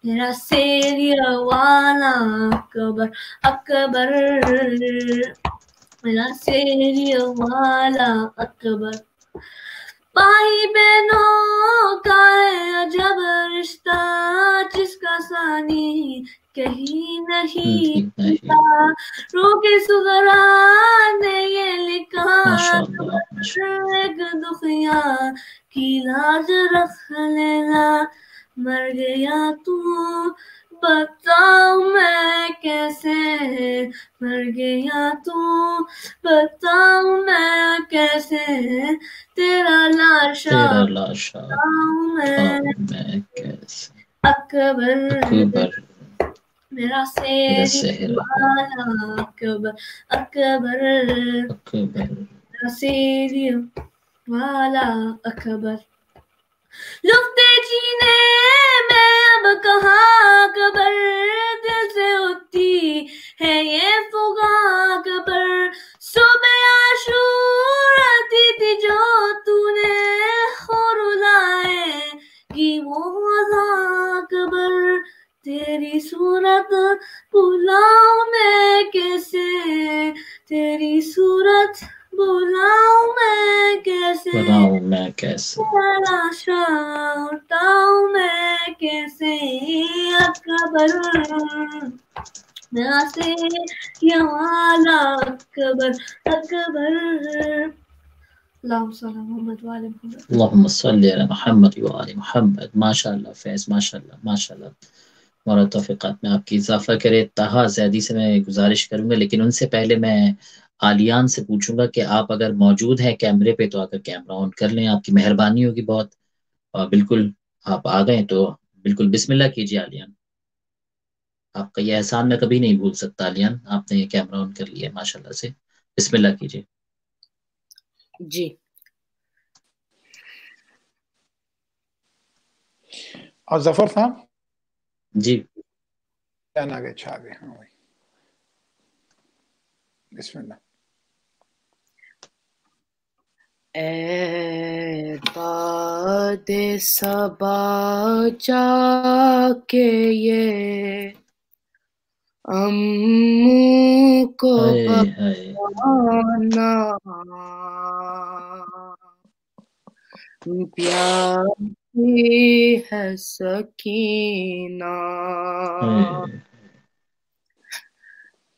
میرا سیریا والا اکبر اکبر، میرا سیریا والا اکبر، بھائی بہنوں کا ہے عجب رشتہ جس کا ثانی کہیں نہیں ملتا، روح صغرا نے یہ لکھا ایک دخیا کی لاج رکھ لینا، مر گیا تو بتاؤں میں کیسے، مر گیا تو بتاؤں میں کیسے، تیرا لاشا بتاؤں میں کیسے اکبر، میرا سیری والا اکبر اکبر، میرا سیری والا اکبر، لفتے جینے میں اب کہاں قبر، دل سے اٹھتی ہے یہ فغاں قبر، صبح عاشور آتی تھی جو تو نے خور لائے گی وہ وضاں قبر، تیری صورت بلاؤں میں کیسے، تیری صورت بلاؤں میں کیسے، تیرا لاشا اٹھاؤں میں کیسے اکبر، میرا سیریا والا اکبر اکبر، اللہم صلی علی محمد وعلی محمد، اللہم صلی علی محمد وعلی محمد، ماشاء اللہ فیض، ماشاء اللہ ماشاء اللہ، مولا توفیقات میں آپ کی اضافہ کرے۔ تہا زیدی سے میں گزارش کروں گا، لیکن ان سے پہلے میں عالیان سے پوچھوں گا کہ آپ اگر موجود ہیں کیمرے پہ تو اگر کیمرہ آن کر لیں، آپ کی مہربانی ہوگی بہت، اور بالکل آپ آ گئے تو بالکل بسم اللہ کیجیے عالیان۔ آپ کا یہ احسان میں کبھی نہیں بھول سکتا علیان. آپ نے یہ کیمرہ آن کر لیا ماشاء اللہ سے. بسم اللہ کیجیے. جی اور ظفر صاحب جی آگے چھا گئے. ہاں بھائی بسم اللہ. اے باد صبا جا کے یہ امو کو ہائے ہائے بتانا پیاری ہے سکینہ ہائے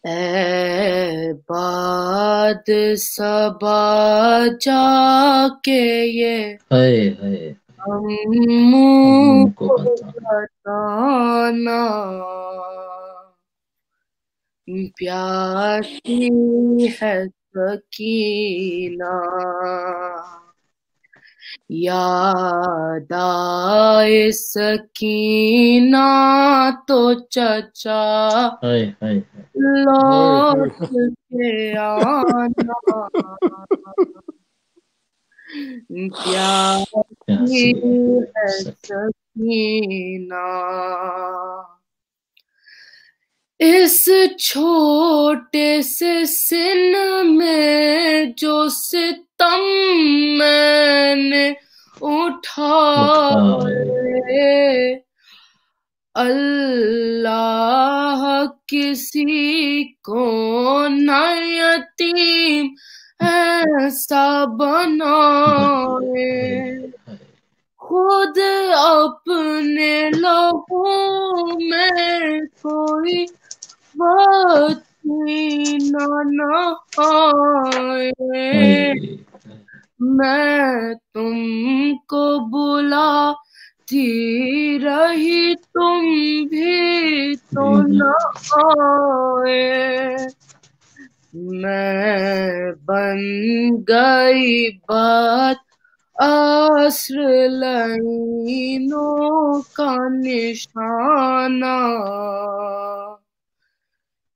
اے باد صبا جا کے یہ ہائے ہائے امو ہم کو کو بتانا. بتانا پیاسی ہے سکینہ یاد آئے سکینہ تو چچا ہائے ہائے لوٹ کے آنا پیاسی ہے سکینہ اس چھوٹے سے سن میں جو ستم میں نے اٹھائے اللہ کسی کو نہ یتیم ایسا بنائے خود اپنے لہو میں کوئی وسیلہ نہائے میں تم کو بلاتی رہی تم بھی تو نہ آئے میں بن گئی بات عصر لعینوں کا نشانہ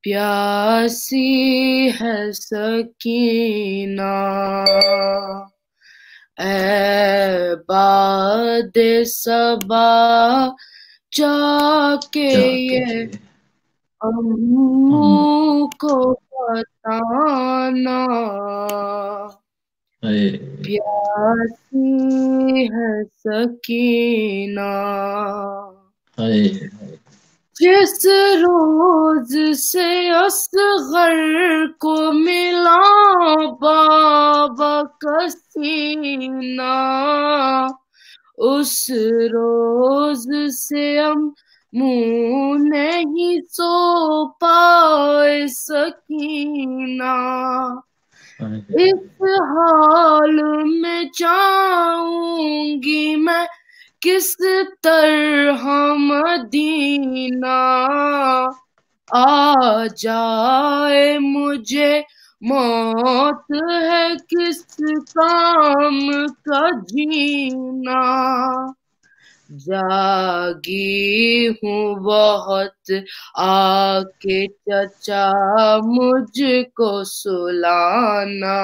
پیاسی ہے سکینہ اے باد صبا جا کے یہ امو کو بتانا پیاسی ہے سکینہ جس روز سے اصغر کو ملا بابا کا سینہ اس روز سے امو نہیں سو پائے سکینہ اس حال میں جاؤں گی میں کس طرح مدینہ آ جائے مجھے موت ہے کس کام کا جینا جاگی ہوں بہت آ کے چچا مجھ کو سلانا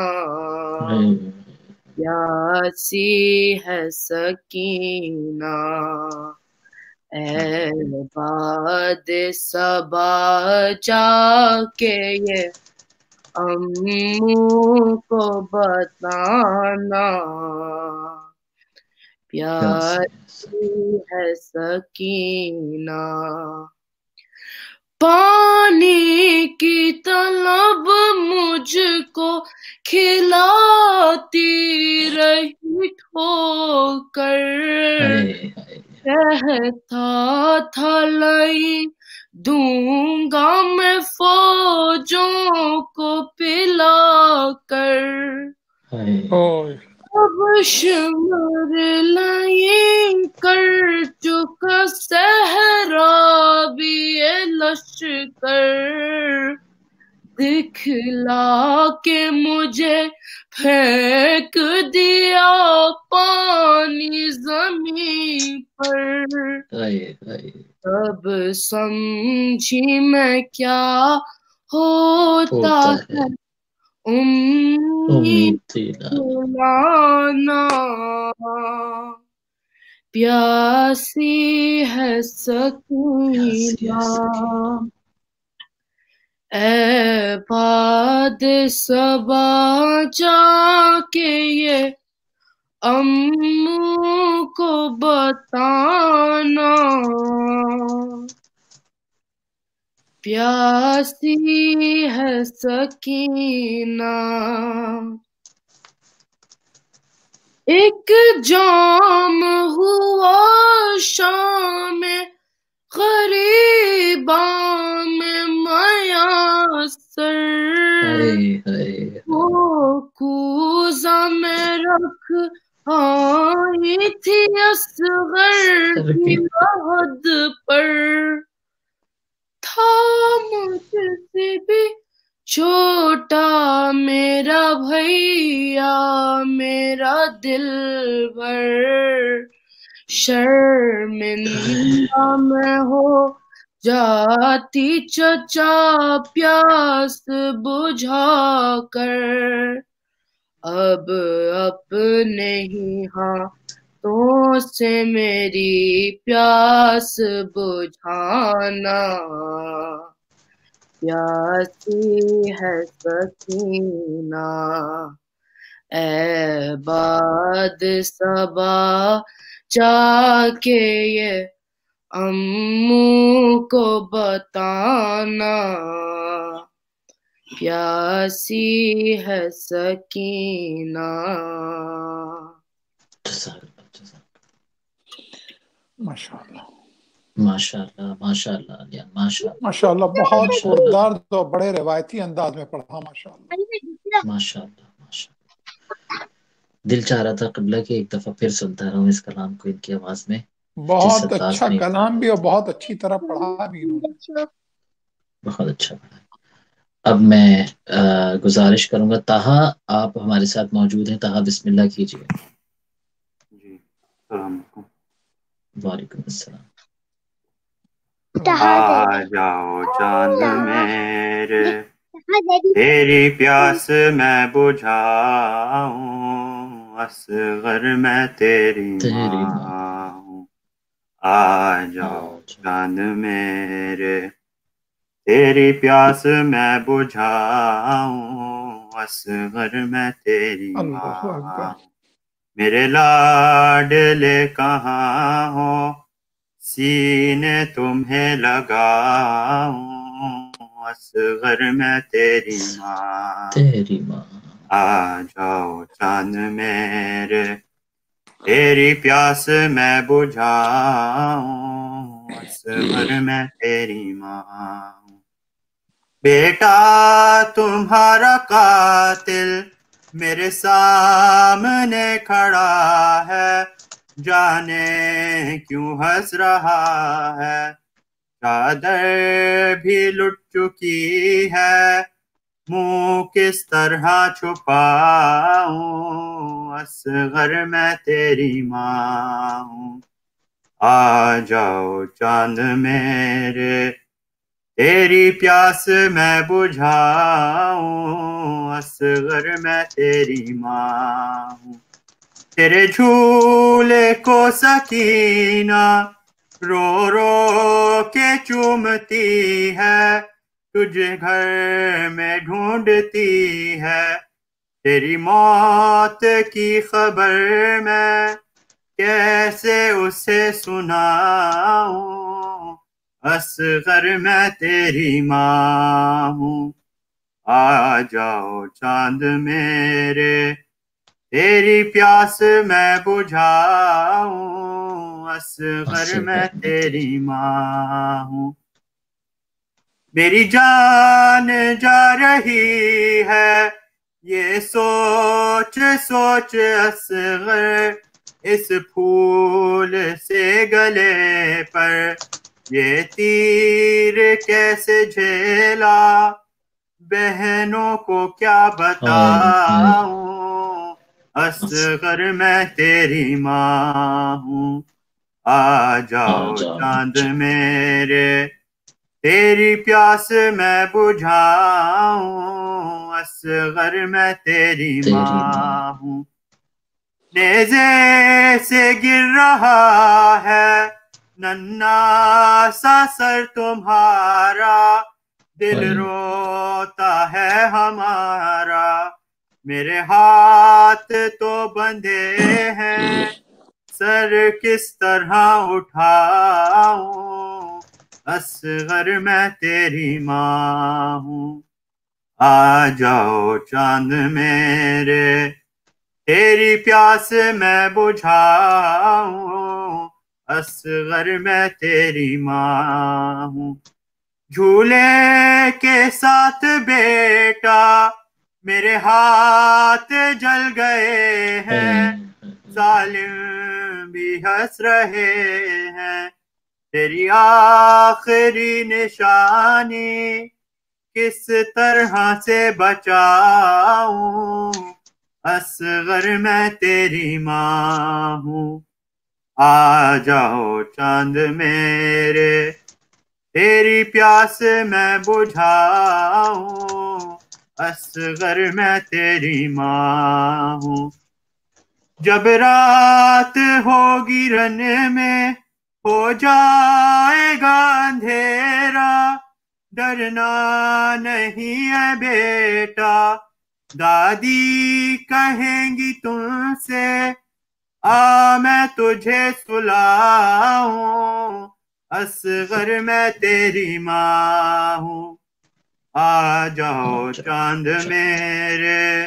پیاسی ہے سکینہ اے باد صبا جا کے یہ امو کو بتانا پیاسی ہے سکینہ پانی کی طلب مجھ کو کھلاتی رہی ٹھوکر کہتا تھا لئی دوں گا میں فوجوں کو پلا کر اب شمر لائیں کر چکا صحرا بھی لشکر دکھلا کے مجھے پھینک دیا پانی زمین پر تب تب سمجھی میں کیا ہوتا ہے امید دلانا پیاسی ہے سکینہ اے باد صبا جا کے یہ امّو کو بتانا پیاسی ہے سکینہ ایک جام ہوا شام غریباں میں میسر وہ کوزہ میں رکھ آئی تھی اصغر کی عہد پر تھا مجھ سے بھی چھوٹا میرا بھیا میرا دلبر شرمندہ میں ہو جاتی چچا پیاس بجھا کر اب اپنے ہی ہاتھوں سے میری پیاس بجھانا پیاسی ہے سکینہ اے باد صبا جا کے یہ امّو کو بتانا پیاسی ہے سکینہ ماشاء اللہ ماشاء اللہ ماشاء اللہ ماشاء اللہ ماشاء اللہ بہت پردار اور بڑے روایتی انداز میں پڑھا ماشاء اللہ ماشاء اللہ ماشاء اللہ دل چاہ رہا تھا قبلہ کہ ایک دفعہ پھر سنتا رہوں اس کلام کو ان کی آواز میں بہت اچھا کلام بھی اور بہت اچھی طرح پڑھا بھی انہوں نے بہت اچھا پڑھا اب میں گزارش کروں گا طاہا آپ ہمارے ساتھ موجود ہیں طاہا بسم اللہ کیجیے جی السلام علیکم وعلیکم السلام آ جاؤ چاند میرے تیری پیاس میں بجھاؤں اصغر میں تیری ماں ہوں آ جاؤ چاند میرے تیری پیاس میں بجھاؤں اصغر میں تیری ماں ہوں میرے لاڈلے کہاں ہو سینے تمہیں لگاؤں اصغر میں تیری ماں آ جاؤ چاند میرے تیری پیاس میں بجھاؤں اصغر میں تیری ماں بیٹا تمہارا قاتل میرے سامنے کھڑا ہے جانے کیوں ہنس رہا ہے چادر بھی لٹ چکی ہے منہ کس طرح چھپاؤں اصغر میں تیری ماں ہوں آ جاؤ چاند میرے تیری پیاس میں بجھاؤں اصغر میں تیری ماں ہوں تیرے جھولے کو سکینہ رو رو کے چومتی ہے تجھے گھر میں ڈھونڈتی ہے تیری موت کی خبر میں کیسے اسے سناؤں اصغر میں تیری ماں ہوں آ جاؤ چاند میرے تیری پیاس میں بجھاؤں اصغر میں تیری ماں ہوں میری جان جا رہی ہے یہ سوچ سوچ اصغر اس پھول سے گلے پر یہ تیر کیسے جھیلا بہنوں کو کیا بتاؤں اصغر میں تیری ماں ہوں آ جاؤ چاند میرے تیری پیاس میں بجھاؤں اصغر میں تیری ماں ہوں نیزے سے گر رہا ہے ننھا سا سر تمہارا دل روتا ہے ہمارا میرے ہاتھ تو بندھے ہیں سر کس طرح اٹھاؤں اصغر میں تیری ماں ہوں آ جاؤ چاند میرے تیری پیاس میں بجھاؤں اصغر میں تیری ماں ہوں جھولے کے ساتھ بیٹا میرے ہاتھ جل گئے ہیں ظالم بھی ہنس رہے ہیں تیری آخری نشانی کس طرح سے بچاؤں اصغر میں تیری ماں ہوں آ جاؤ چاند میرے تیری پیاس میں بجھاؤں اصغر میں تیری ماں ہوں جب رات ہوگی رن میں ہو جائے گا اندھیرا ڈرنا نہیں ہے بیٹا دادی کہیں گی تم سے آ میں تجھے سلاؤں اصغر میں تیری ماں ہوں آ جاؤ چاند میرے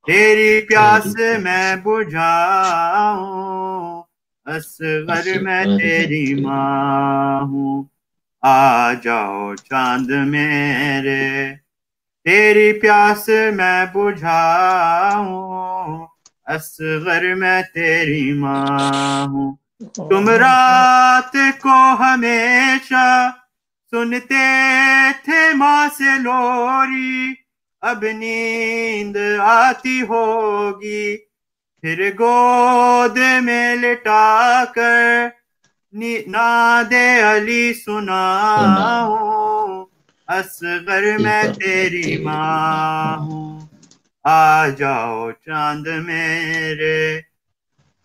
تیری پیاس میں بجھاؤں اصغر میں تیری ماں ہوں آ جاؤ چاند میرے تیری پیاس میں بجھاؤں اصغر میں تیری ماں ہوں تم رات کو ہمیشہ سنتے تھے ماں سے لوری اب نیند آتی ہوگی پھر گود میں لٹا کر ناد علی سناؤں اصغر میں تیری ماں ہوں آ جاؤ چاند میرے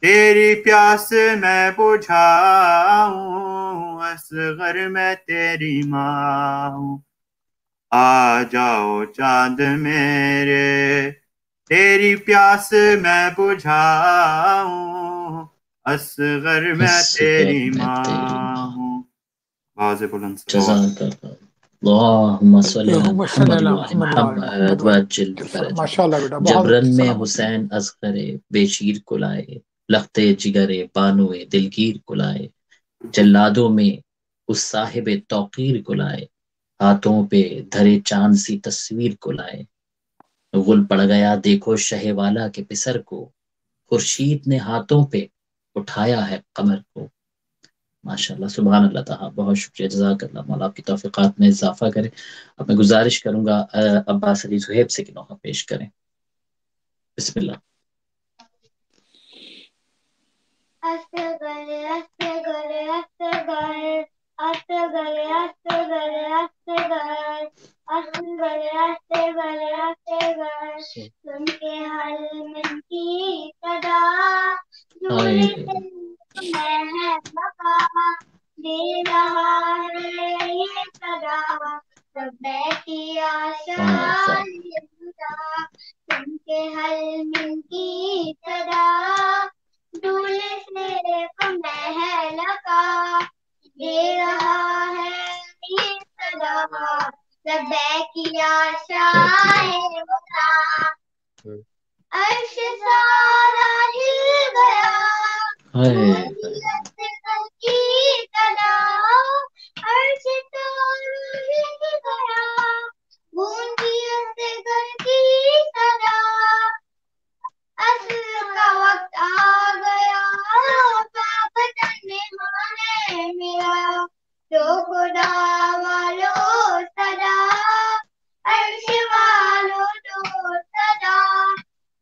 تیری پیاس میں بجھاؤں اصغر میں تیری ماں ہوں آ جاؤ چاند میرے تیری پیاس میں بجھاؤں اصغر میں تیری ماں ہوں آواز بلند اللہم صلی علی محمد محمد وعجل بفرج ماشاء اللہ بیٹا جب بہت رن میں سلام حسین اصغر بے شیر کو لائے لختے جگر بانوے دلگیر کو لائے جلادوں میں اس صاحب توقیر کو لائے ہاتھوں پہ دھرے چاند سی تصویر کو لائے غل پڑ گیا دیکھو شہ والا کے پسر کو خورشید نے ہاتھوں پہ اٹھایا ہے قمر کو ماشاءاللہ سبحان اللہ تعالیٰ بہت شکریہ جزاک اللہ مولا آپ کی توفیقات میں اضافہ کریں اب میں گزارش کروں گا عباس علی زہیب سے کہ نوحہ پیش کریں بسم اللہ اصغر اصغر اصغر اصغر اصغر اصغر اصغر اصغر اصغر سن کے حلم کی صدا جھولے میں ہے بقا دے رہا ہے یہ صدا ربے کی آشا یہ خدا سن کے حلم کی صدا دولے سے محل کا دے رہا ہے یہ صدا ربے کی آشا ہے بتا عرش سارا ہل گیا کی صدا عرش سارا ہل گیا گونجی اصغر کی صدا اصل کا وقت آ گیا پاپتن میں مانے میرا تو خدا والو صدا عرش والو تو صدا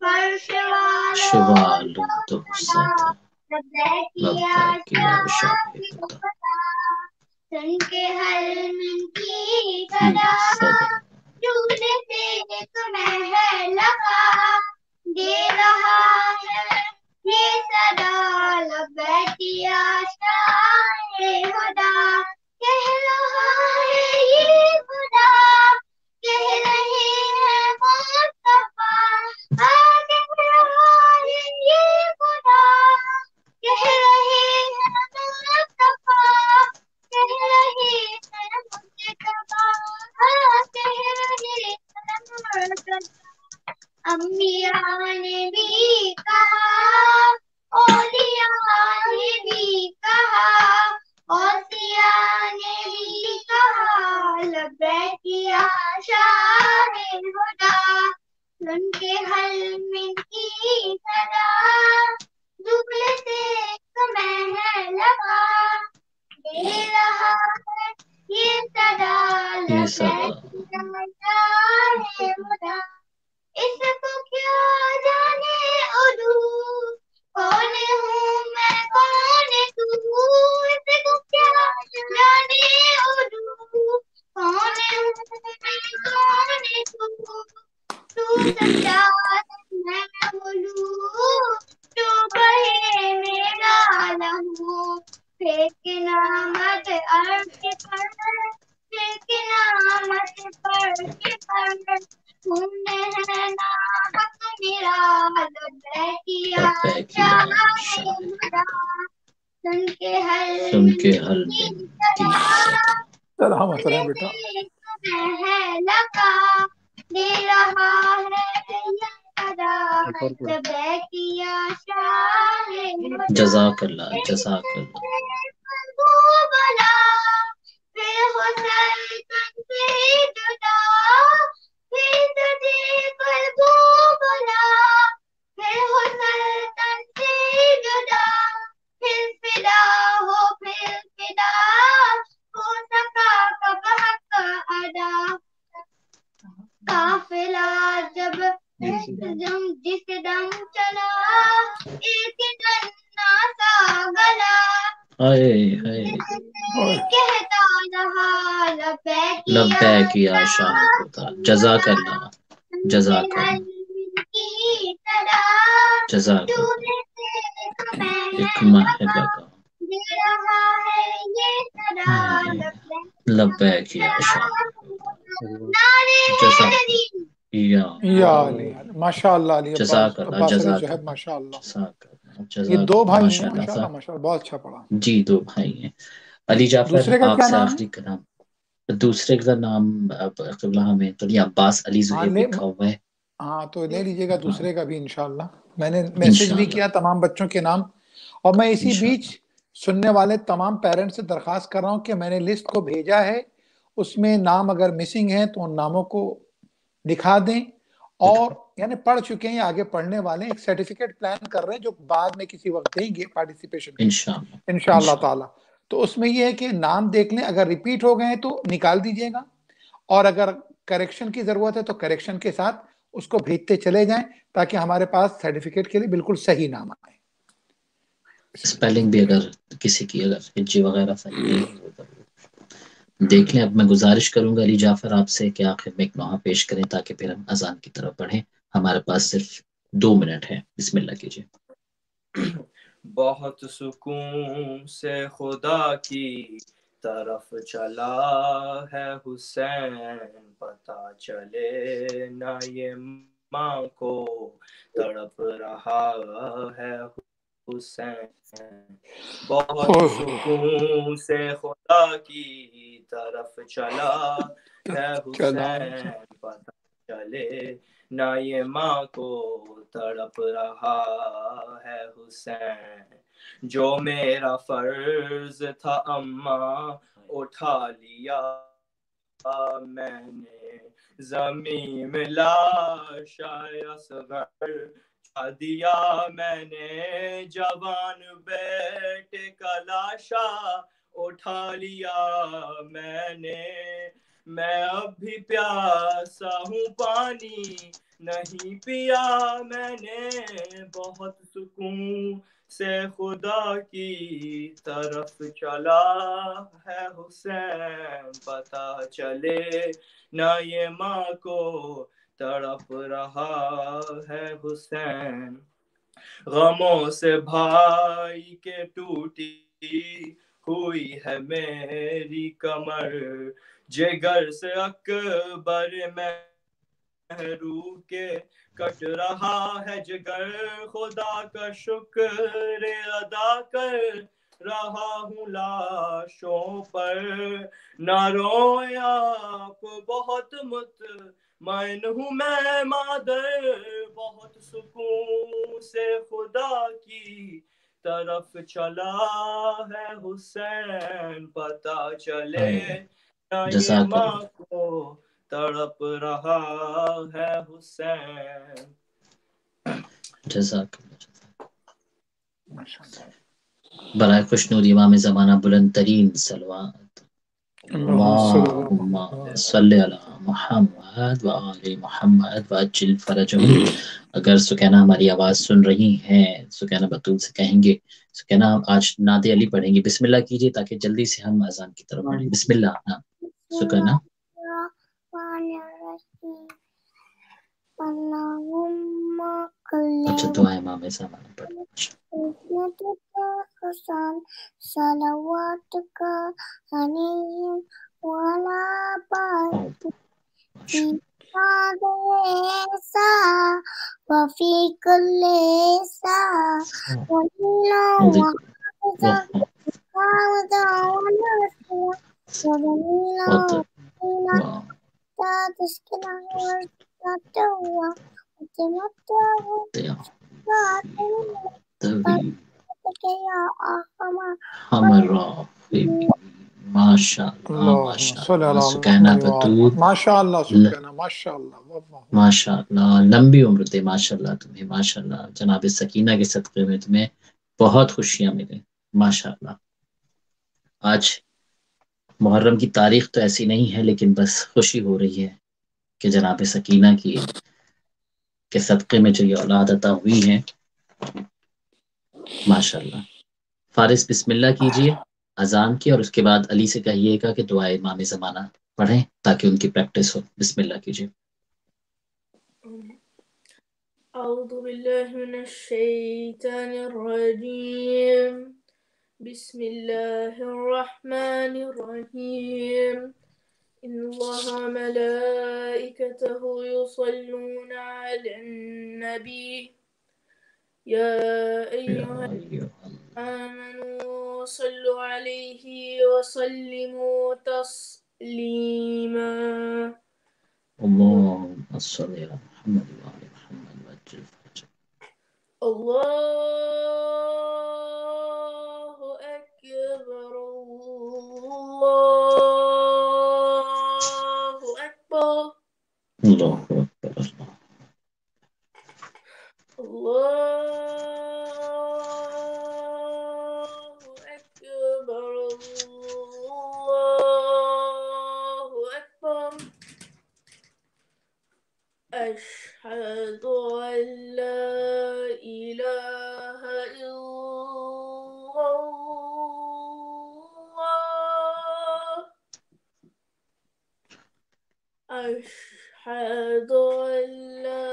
فرش والو تو صدا لبیک یا شاہ خدا سن کے ہر من کی صدا ڈھونڈتے تمہیں ہے لگا دے رہا ہے یہ صدا لبیک یا شاہ خدا کہہ رہا ہے یہ خدا کہہ رہے ہیں مصطفیٰ کہہ رہا ہے یہ خدا کہہ رہے ہیں مصطفیٰ کہہ رہے ہیں مصطفیٰ کہہ رہے ہیں انبیاء نے بھی کہا اولیاء نے بھی کہا اوصیاء نے بھی کہا لبیک یا شاہ خدا سن کے ہر من کی صدا دبل سے تمہیں ہے لگا دے رہا ہے یہ صدا لبیک یا شاہ خدا اس کو کیا جانے اردو کون ہوں میں کون تو اس کو کیا جانے اردو کون ہوں میں کون تو سچا میں بولوں تو کہے میرا لہو پھینکنا مت عرش پر پھینکنا مت فرش پر میرا لبیک یا شاہ خدا سن کے ہر من کی سلامت رہے بیٹا ہے لگا دے رہا ہے یہ صدا لبیک یا شاہ خدا جزاک اللہ جزاک اللہ بلا پھر حسن سے جدا پھر تجھے قلبو بلا پھر حسن سے جدا پھر فدا ہو سکا کب حق ادا قافلہ جب جس دم چلا ایک ننا سا گلا کہتا رہا لبیک یا شاہ خدا جزاک اللہ جزاک اللہ جزاک اللہ ایک ماہ لگا لبیک یا شاہ جزاک یا علی ماشاء اللہ علی جزاک اللہ عباس علی جزاک صاحب ماشاء اللہ اللہ یہ دو بھائی ہیں ماشاء اللہ ماشاء اللہ بہت اچھا پڑھا جی دو بھائی ہیں علی جعفر دوسرے کا آپ کیا سے نام آخری کلام دوسرے کا نام قبلہ ہمیں تو نہیں عباس علی زہیب لکھا ہوا ہے ہاں تو لے لیجیے گا دوسرے کا بھی انشاءاللہ میں نے میسج بھی کیا تمام بچوں کے نام اور میں اسی بیچ سننے والے تمام پیرنٹس سے درخواست کر رہا ہوں کہ میں نے لسٹ کو بھیجا ہے اس میں نام اگر مسنگ ہیں تو ان ناموں کو دکھا دیں اور یعنی پڑھ چکے ہیں آگے پڑھنے والے ایک سرٹیفکیٹ پلان کر رہے ہیں جو بعد میں کسی وقت دیں گے پارٹیسپیشن انشاءاللہ تعالی تو اس میں یہ ہے کہ نام دیکھ لیں اگر ریپیٹ ہو گئے تو نکال دیجیے گا اور اگر کریکشن کی ضرورت ہے تو کریکشن کے ساتھ اس کو بھیجتے چلے جائیں تاکہ ہمارے پاس سرٹیفکیٹ کے لیے بالکل صحیح نام آئے اسپیلنگ بھی اگر کسی کی اگر ہجی وغیرہ صحیح نہیں دیکھ لیں اب میں گزارش کروں گا علی جعفر آپ سے کہ آخر میں ایک نوحہ پیش کریں تاکہ پھر ہم اذان کی طرف بڑھیں ہمارے پاس صرف 2 منٹ ہے بسم اللہ کیجیے بہت سکون سے خدا کی طرف چلا ہے حسین پتا چلے نہ یہ ماں کو تڑپ رہا ہے حسین بہت سکون سے خدا کی طرف چلا ہے حسین پتا چلے نہ یہ ماں کو تڑپ رہا ہے حسین جو میرا فرض تھا اماں اٹھا لیا میں نے زمین میں لاشائے اصغر چھا دیا میں نے جوان بیٹے کا لاشا اٹھا لیا میں نے میں اب بھی پیاسا ہوں پانی نہیں پیا میں نے بہت سکون سے خدا کی طرف چلا ہے حسین پتہ چلے نہ یہ ماں کو تڑپ رہا ہے حسین غموں سے بھائی کے ٹوٹی ہوئی ہے میری کمر جگر سے اکبر محرو کے کٹ رہا ہے جگر خدا کا شکر ادا کر رہا ہوں لاشوں پر نہ روئیں آپ بہت مطمئن ہوں میں مادر بہت سکون سے خدا کی طرف چلا ہے حسین پتہ چلے نہ یہ جزاک ماں اللہ کو تڑپ رہا ہے حسین جزاک اللہ ماشاءاللہ برائے خوشنودی امام زمانہ بلند ترین صلوات اللہم صلی اللہ اللہم صلی علی محمد و آل محمد وعجل فرجہم اگر سکینہ ہماری آواز سن رہی ہیں سکینہ بطول سے کہیں گے سکینہ آج نعت علی پڑھیں گے بسم اللہ کیجئے تاکہ جلدی سے ہم اذان کی طرف بڑھیں بسم اللہ نام سکینہ اچھا دعا امام زمانہ پڑھیں حسن صلواتك عليهم وعلى آبائهم في هذه الساعة وفي كل ساعة وإنا وحافظا ونرسلا وبنينا حتى تسكن ورسلتها وتمتعوا ماشاءاللہ سکینہ بطول ماشاءاللہ سکینہ ماشاءاللہ ماشاءاللہ لمبی عمر دے ماشاءاللہ تمہیں ماشاءاللہ جناب سکینہ کے صدقے میں تمہیں بہت خوشیاں ملیں ماشاءاللہ آج محرم کی تاریخ تو ایسی نہیں ہے لیکن بس خوشی ہو رہی ہے کہ جناب سکینہ کی کے صدقے میں جو یہ اولاد عطا ہوئی ہے ماشاءاللہ فارس بسم اللہ کیجئے اذان کی اور اس کے بعد علی سے کہیے گا کہ دعائے امام زمانہ پڑھیں تاکہ ان کی پریکٹس ہو بسم اللہ کیجئے أعوذ بالله من الشيطان الرجيم بسم الله الرحمن الرحيم إن الله وملائكته يصلون على النبي يا أيها آمنوا صلوا عليه وسلموا تسليما اللهم صل على محمد وعلى محمد وعجل فرجه الله أكبر الله أكبر الله أكبر الله أكبر الله أكبر أشهد أن لا إله إلا الله أشهد أن لا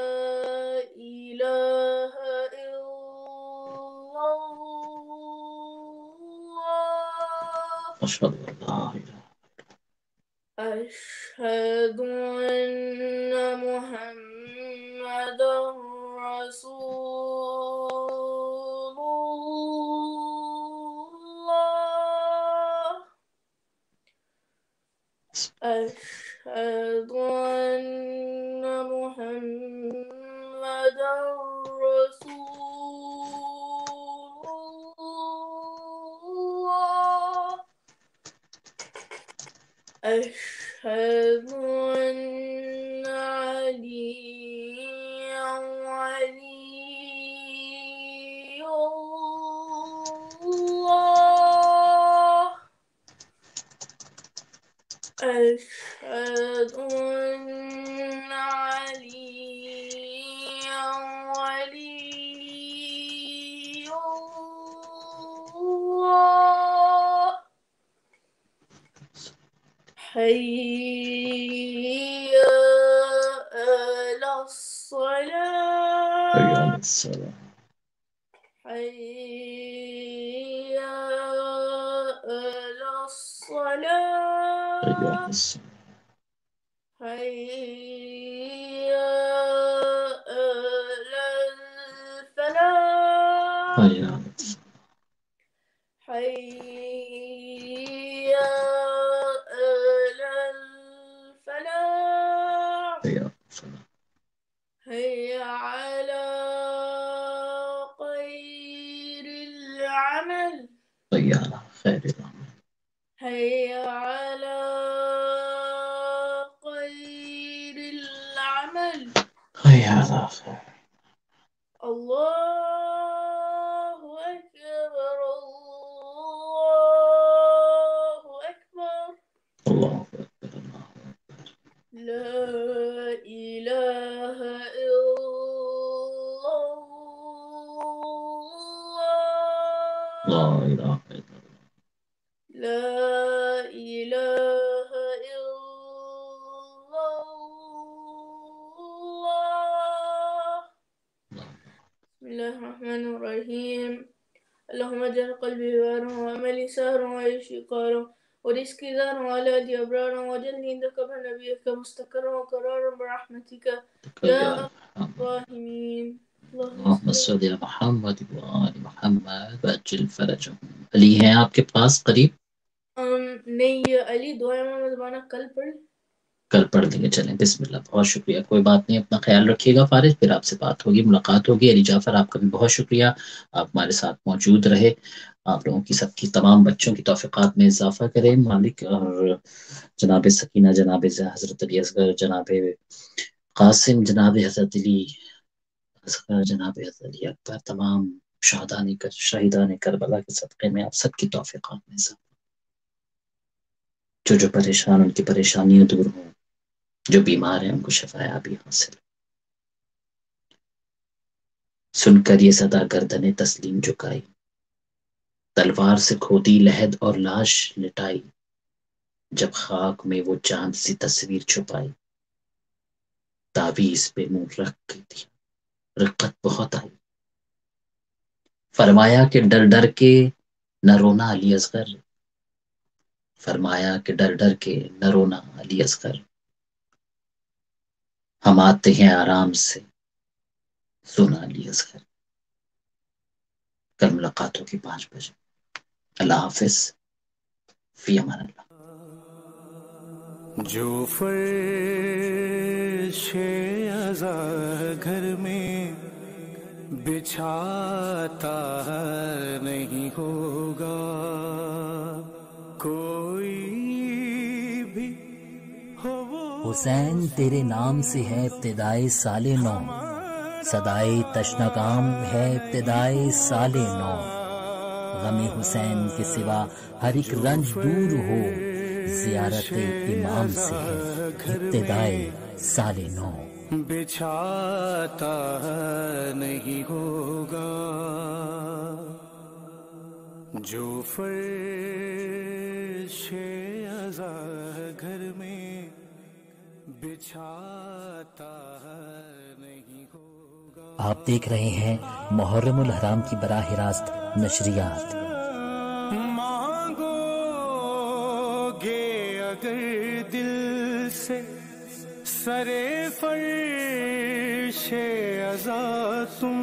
إله إلا الله أشهد أن لا إله أشهد أن محمدا رسول الله أشهد أن محمدا رسول الله أشهد أن عليا ولي الله أشهد أن عليا الله حي على الصلاة حي على الصلاة حي على الفلاح حي على الفلاح هي على خير العمل هي على خير العمل الله أكبر الله أكبر لا إله إلا الله لا إله إلا الله بسم الله الرحمن الرحيم اللهم اجعل قلبي بارا وعملي سهرا وعيشي قارا ورزقي دارا وعلادي أبرارا وجلني عندك بنبيك مستقرا وقرارا برحمتك يا أرحم الراحمين اللهم صل على محمد وآل محمد وعجل فرجهم. علی ہیں آپ کے پاس قریب؟ نہیں علی دعا امام زبانہ کل پڑھ لیں گے. چلیں بسم اللہ. بہت شکریہ. کوئی بات نہیں، اپنا خیال رکھیے گا فارغ، پھر آپ سے بات ہوگی، ملاقات ہوگی. علی جعفر آپ کا بھی بہت شکریہ، آپ ہمارے ساتھ موجود رہے. آپ لوگوں کی سب کی تمام بچوں کی توفیقات میں اضافہ کرے مالک، اور جناب سکینہ، جناب حضرت علی اصغر، جناب قاسم، جناب حضرت علی اصغر، جناب حضرت علی اکبر، تمام شہیدان کربلا کے صدقے میں آپ سب کی توفیقات میں اضافہ. جو پریشان، ان کی پریشانیاں دور ہوں، جو بیمار ہیں ان کو شفایابی حاصل. سن کر یہ صدا گردن تسلیم جھکائی، تلوار سے کھودی لحد اور لاش لٹائی، جب خاک میں وہ چاند سی تصویر چھپائی، تعویذ پہ منہ رکھ کے دی، رقت بہت آئی. فرمایا کہ ڈر ڈر کے نہ رونا علی اصغر، فرمایا کہ ڈر ڈر کے نہ رونا علی اصغر، ہم آتے ہیں آرام سے سونا علی اصغر. کل ملاقات ہوگی 5 بجے. اللہ حافظ، فی امان اللہ. جو فرش ازا گھر میں بچھاتا نہیں ہوگا کوئی بھی ہو. حسین تیرے نام سے ہے ابتدائے سال نو، صدائے تشنہ کام ہے ابتدائے سال نو. غم حسین کے سوا ہر ایک رنج دور ہو، زیارت امام سے ہے ابتدائے سال نو. بچھاتا نہیں ہوگا جو فرش ازا گھر میں بچھاتا نہیں ہوگا. آپ دیکھ رہے ہیں محرم الحرام کی براہ راست نشریات. مانگو گے اگر دل سے سرے فرش ازا تم